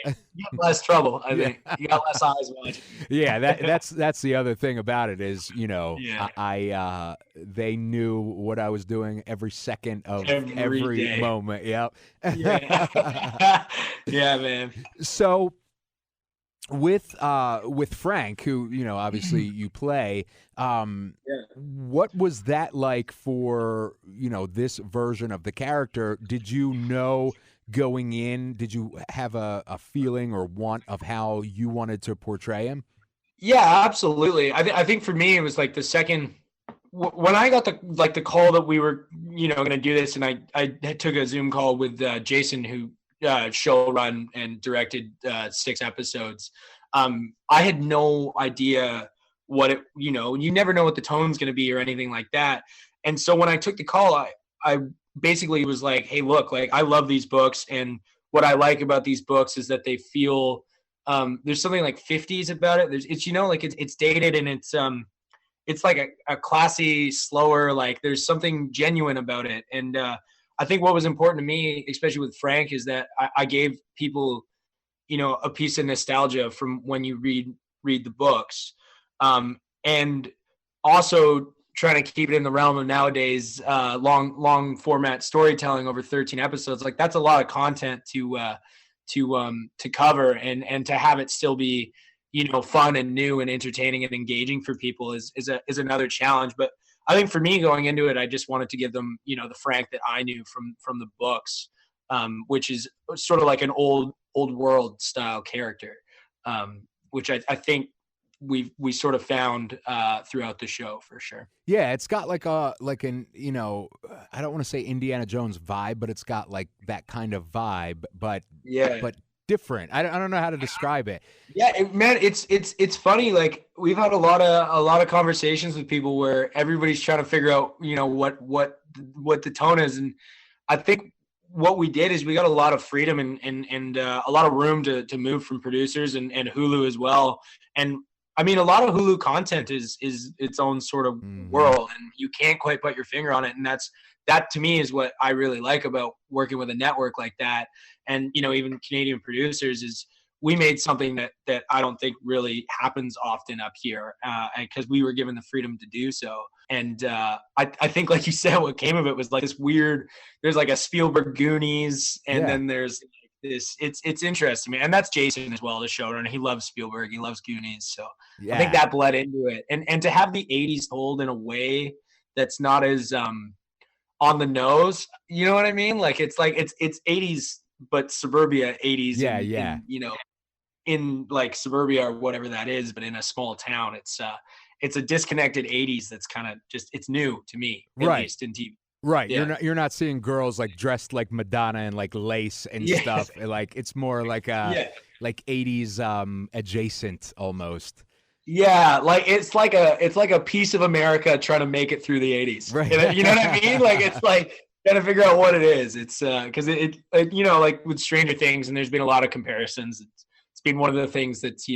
less trouble, I think. You got less eyes watching. Yeah, that's the other thing about it is, I they knew what I was doing every second of every moment. Yep. Yeah. Yeah, man. So with Frank, who obviously you play, what was that like for this version of the character? Did you know going in? Did you have a feeling or want of how you wanted to portray him? Yeah, absolutely. I think for me it was like the second when I got the call that we were going to do this, and I took a Zoom call with Jason, who showrun and directed 6 episodes. I had no idea what it, you never know what the tone's going to be or anything like that. And so when I took the call, I basically was like, hey, look, like I love these books. And what I like about these books is that they feel, there's something like 50s about it. It's it's dated, and it's like a classy, slower, like there's something genuine about it. And I think what was important to me, especially with Frank, is that I gave people, a piece of nostalgia from when you read the books. And also trying to keep it in the realm of nowadays, long format storytelling over 13 episodes. Like that's a lot of content to cover, and to have it still be, fun and new and entertaining and engaging for people is another challenge. But I think for me going into it, I just wanted to give them, the Frank that I knew from the books, which is sort of like an old world style character, which I think we sort of found throughout the show for sure. Yeah, it's got like an I don't want to say Indiana Jones vibe, but it's got like that kind of vibe, but different. I don't know how to describe it. Yeah, man, it's funny. Like we've had a lot of conversations with people where everybody's trying to figure out, what the tone is, and I think what we did is we got a lot of freedom and a lot of room to move from producers and Hulu as well. And I mean, a lot of Hulu content is its own sort of world, and you can't quite put your finger on it. And that to me is what I really like about working with a network like that. And, even Canadian producers, is we made something that I don't think really happens often up here, because we were given the freedom to do so. And I think, like you said, what came of it was like this weird, there's like a Spielberg Goonies, and then there's this, it's interesting, man. And that's Jason as well, the showrunner. He loves Spielberg, he loves Goonies. So I think that bled into it. And to have the 80s told in a way that's not as on the nose, you know what I mean? Like it's 80s, but suburbia 80s. In like suburbia or whatever that is, but in a small town, it's a disconnected 80s that's kind of just, it's new to me, at least in TV. Right. Yeah. You're not seeing girls like dressed like Madonna and like lace and stuff. Like it's more like like 80s adjacent almost. Yeah, like it's like a piece of America trying to make it through the 80s. Right. You know what I mean? Like it's like gotta figure out what it is. It's because it like with Stranger Things, and there's been a lot of comparisons. It's been one of the things that's,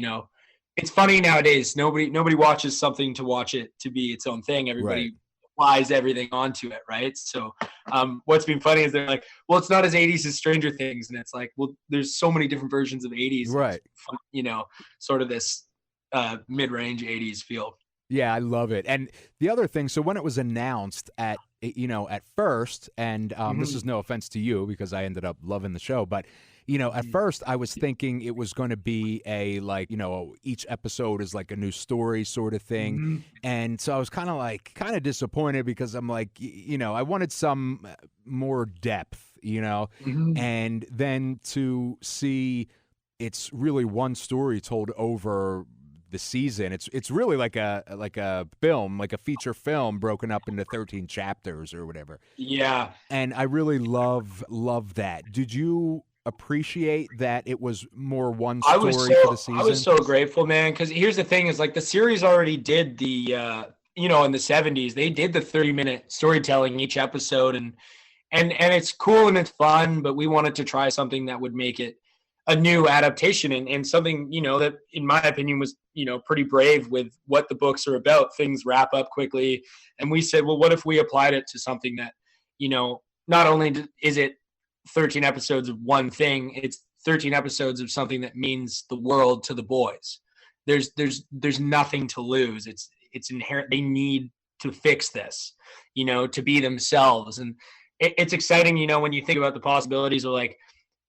it's funny nowadays. Nobody watches something to watch it to be its own thing. Everybody applies everything onto it, right? So what's been funny is they're like, well, it's not as 80s as Stranger Things, and it's like, well, there's so many different versions of 80s, right? Sort of this mid-range 80s feel. Yeah, I love it. And the other thing, so when it was announced at first, and this is no offense to you because I ended up loving the show, but at first I was thinking it was going to be a each episode is like a new story sort of thing. And so I was kind of disappointed because I'm like, I wanted some more depth, and then to see it's really one story told over the season. It's really like a film, like a feature film broken up into 13 chapters or whatever. Yeah. And I really love that. Did you appreciate that it was more one story for the season? I was so grateful, man, because here's the thing is like the series already did the in the 70s, they did the 30-minute storytelling each episode, and it's cool and it's fun, but we wanted to try something that would make it a new adaptation and something, that in my opinion was, pretty brave with what the books are about. Things wrap up quickly. And we said, well, what if we applied it to something that, not only is it 13 episodes of one thing, it's 13 episodes of something that means the world to the boys. There's nothing to lose. It's inherent. They need to fix this, to be themselves. And it's exciting, when you think about the possibilities of like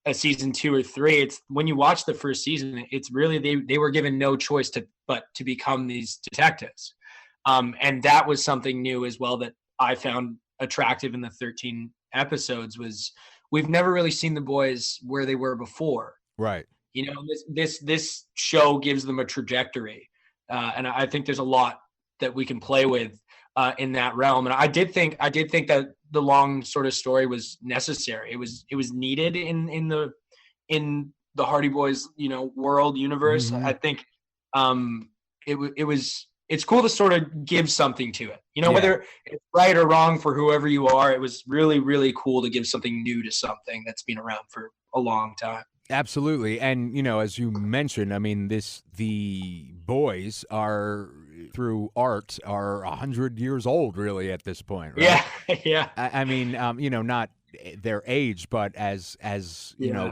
a season 2 or 3. It's when you watch the first season, it's really they were given no choice but to become these detectives. And that was something new as well that I found attractive in the 13 episodes. Was we've never really seen the boys where they were before. Right. This show gives them a trajectory, and I think there's a lot that we can play with in that realm. And I did think that the long sort of story was necessary. It was needed in the Hardy Boys, world universe. Mm-hmm. I think it's cool to sort of give something to it. Whether it's right or wrong for whoever you are, it was really, really cool to give something new to something that's been around for a long time. Absolutely. And, as you mentioned, I mean, the boys are, through art, are 100 years old, really, at this point, right? Yeah, yeah. I mean, not their age, but as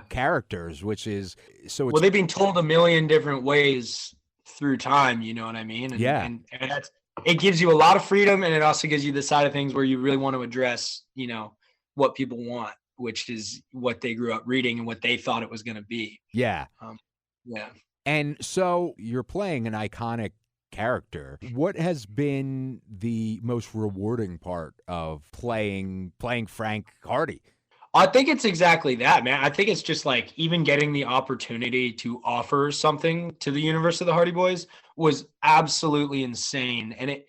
characters, which is so. Well, they've been told a million different ways through time. You know what I mean? And that's, it gives you a lot of freedom, and it also gives you the side of things where you really want to address, what people want, which is what they grew up reading and what they thought it was going to be. Yeah. Yeah. And so you're playing an iconic character. What has been the most rewarding part of playing Frank Hardy? I think it's exactly that, man. I think it's just like even getting the opportunity to offer something to the universe of the Hardy Boys was absolutely insane. And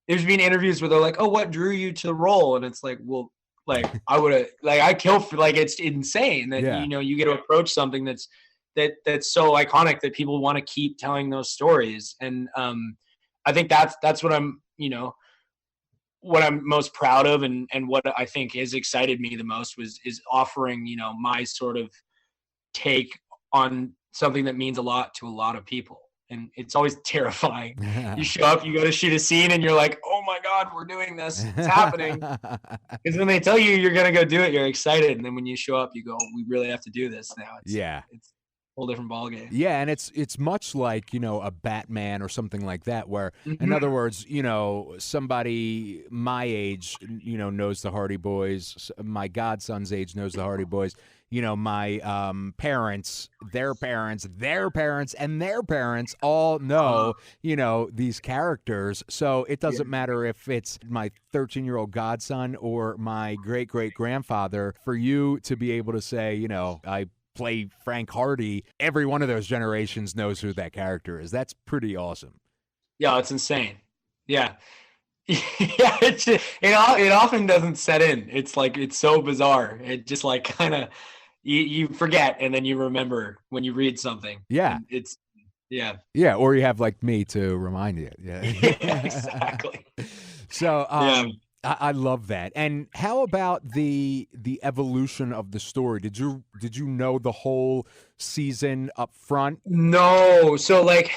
there's been interviews where they're like, "Oh, what drew you to the role?" And it's like, well, like I would have, like I kill for, like, it's insane that you get to approach something that's so iconic that people want to keep telling those stories. And I think that's what I'm most proud of, and what I think has excited me the most is offering my sort of take on something that means a lot to a lot of people. And it's always terrifying. You show up, you go to shoot a scene, and you're like, oh my God, we're doing this. It's happening. Because when they tell you you're going to go do it, you're excited. And then when you show up, you go, we really have to do this now. It's a whole different ballgame. Yeah, and it's much like, a Batman or something like that, where, in other words, somebody my age, knows the Hardy Boys. My godson's age knows the Hardy Boys. My parents, their parents, their parents, and their parents all know, these characters. So it doesn't matter if it's my 13-year-old godson or my great-great-grandfather. For you to be able to say, I play Frank Hardy, every one of those generations knows who that character is. That's pretty awesome. Yeah, it's insane. Yeah. Yeah, it often doesn't set in. It's like, it's so bizarre. It just like kind of, you forget, and then you remember when you read something. Yeah. Yeah, or you have like me to remind you. Yeah, exactly. So I love that. And how about the evolution of the story? Did you know the whole season up front? No. So like,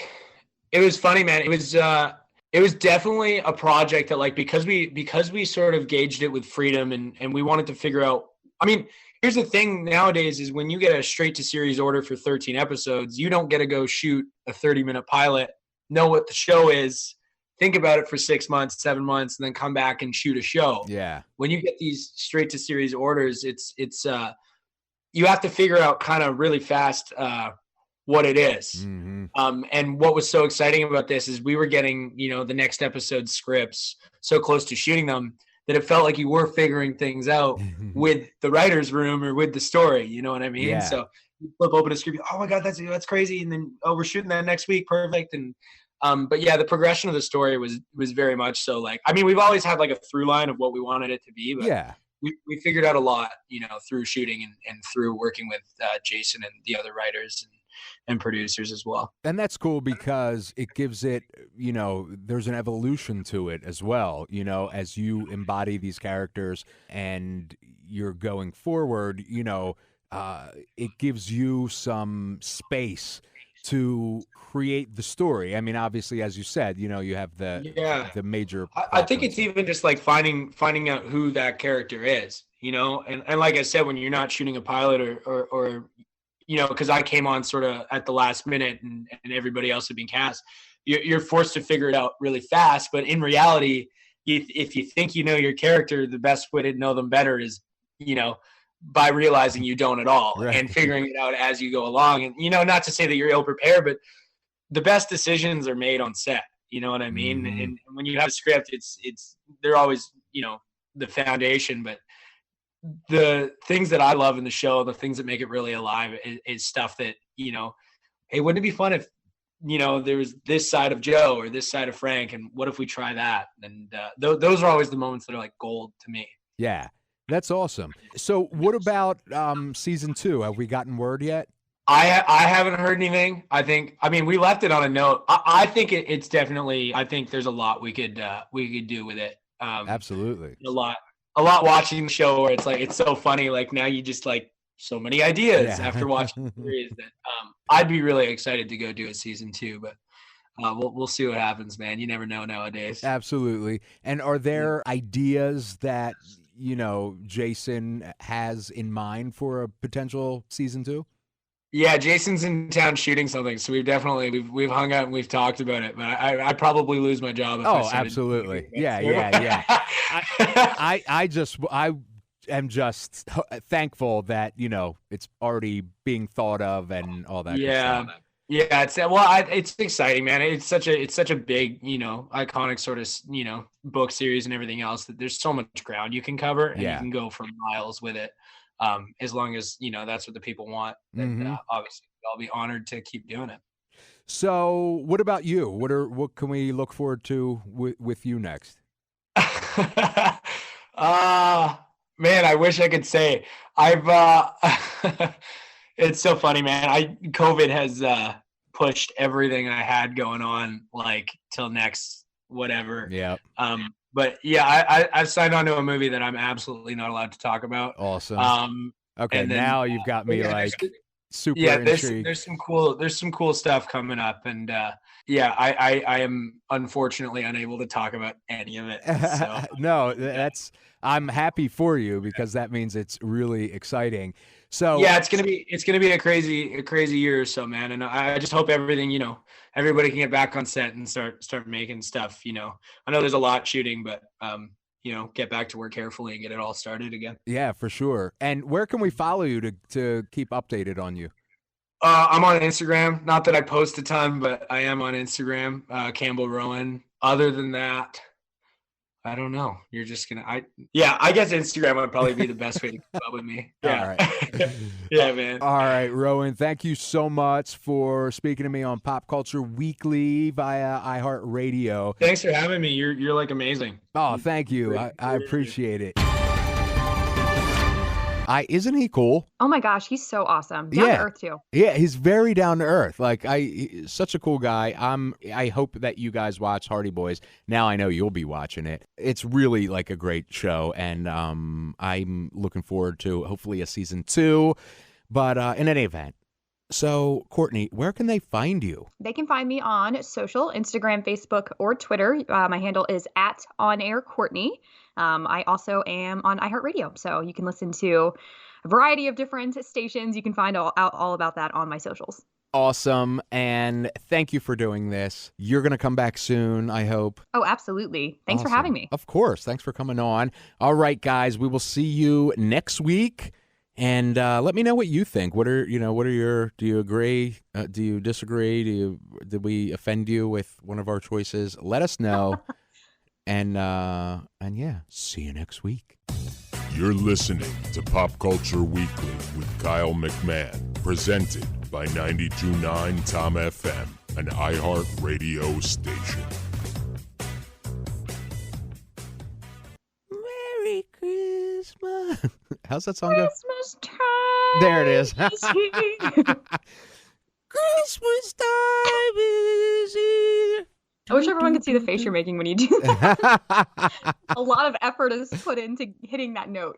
it was funny, man. It was definitely a project that, like, because we sort of gauged it with freedom, and we wanted to figure out, I mean, here's the thing nowadays is when you get a straight to series order for 13 episodes, you don't get to go shoot a 30-minute pilot, know what the show is, think about it for 6 months, 7 months, and then come back and shoot a show. Yeah. When you get these straight to series orders, it's you have to figure out kind of really fast what it is. Mm-hmm. And what was so exciting about this is we were getting, the next episode scripts so close to shooting them that it felt like you were figuring things out with the writer's room or with the story. You know what I mean? Yeah. So you flip open a script, oh my God, that's crazy. And then, we're shooting that next week. Perfect. And, but yeah, the progression of the story was very much so like, I mean, we've always had like a through line of what we wanted it to be, but we figured out a lot, through shooting and through working with Jason and the other writers and producers as well. And that's cool because it gives it, there's an evolution to it as well, as you embody these characters and you're going forward, it gives you some space to create the story. I mean, obviously, as you said, you have the major. I think it's even just like finding out who that character is, and like I said, when you're not shooting a pilot or because I came on sort of at the last minute and everybody else had been cast, you're forced to figure it out really fast. But in reality, if you think you know your character, the best way to know them better is, by realizing you don't at all, right, and figuring it out as you go along. And, not to say that you're ill prepared, but the best decisions are made on set. You know what I mean? Mm-hmm. And when you have a script, they're always, the foundation, but the things that I love in the show, the things that make it really alive is stuff that, hey, wouldn't it be fun if, there was this side of Joe or this side of Frank, and what if we try that? And those are always the moments that are like gold to me. Yeah. That's awesome. So what about season 2? Have we gotten word yet? I haven't heard anything. We left it on a note. I think it's definitely, I think there's a lot we could do with it. Absolutely. A lot watching the show where it's so funny. Like now you just like so many ideas after watching the series that I'd be really excited to go do a season 2, but we'll see what happens, man. You never know nowadays. Absolutely. And are there ideas that Jason has in mind for a potential season 2? Yeah, Jason's in town shooting something, so we've hung out and we've talked about it. But I'd probably lose my job if I started. Absolutely. Yeah. I am just thankful that it's already being thought of and all that. Yeah. Good stuff. Yeah, it's exciting, man. It's such a big, iconic sort of, book series and everything else that there's so much ground you can cover and you can go for miles with it. As long as, that's what the people want. And obviously I'll be honored to keep doing it. So what about you? What can we look forward to with you next? Man, I wish I could say it's so funny, man. COVID has pushed everything I had going on like till next whatever. Yeah. But yeah, I've signed on to a movie that I'm absolutely not allowed to talk about. Awesome. Okay, then, now you've got me super intrigued. There's some cool stuff coming up, and I am unfortunately unable to talk about any of it. So. No, I'm happy for you because that means it's really exciting. So yeah, it's gonna be a crazy year or so, man. And I just hope everything, everybody can get back on set and start making stuff. I know there's a lot shooting, but get back to work carefully and get it all started again. Yeah, for sure. And where can we follow you to keep updated on you? I'm on Instagram. Not that I post a ton, but I am on Instagram, Campbell Rohan. Other than that, I don't know. You're just I guess Instagram would probably be the best way to keep up with me. Yeah. All right. Yeah, man. All right, Rohan, thank you so much for speaking to me on Pop Culture Weekly via iHeartRadio. Thanks for having me. You're like amazing. Oh, thank you. I appreciate it. Isn't he cool? Oh my gosh, he's so awesome. Down to earth too. Yeah, he's very down to earth. Like such a cool guy. I hope that you guys watch Hardy Boys. Now I know you'll be watching it. It's really like a great show, and I'm looking forward to hopefully a season 2. But in any event, so Courtney, where can they find you? They can find me on social, Instagram, Facebook, or Twitter. My handle is @OnAirCourtney. I also am on iHeartRadio, so you can listen to a variety of different stations. You can find all about that on my socials. Awesome, and thank you for doing this. You're going to come back soon, I hope. Oh, absolutely. Thanks for having me. Of course. Thanks for coming on. All right, guys, we will see you next week. And let me know what you think. What are your, do you agree? Do you disagree? Did we offend you with one of our choices? Let us know. And yeah, see you next week. You're listening to Pop Culture Weekly with Kyle McMahon, presented by 92.9 Tom FM, an iHeart radio station. Merry Christmas. How's that song go? Christmas time. There it is. Christmas time is here. I wish everyone could see the face you're making when you do that. A lot of effort is put into hitting that note.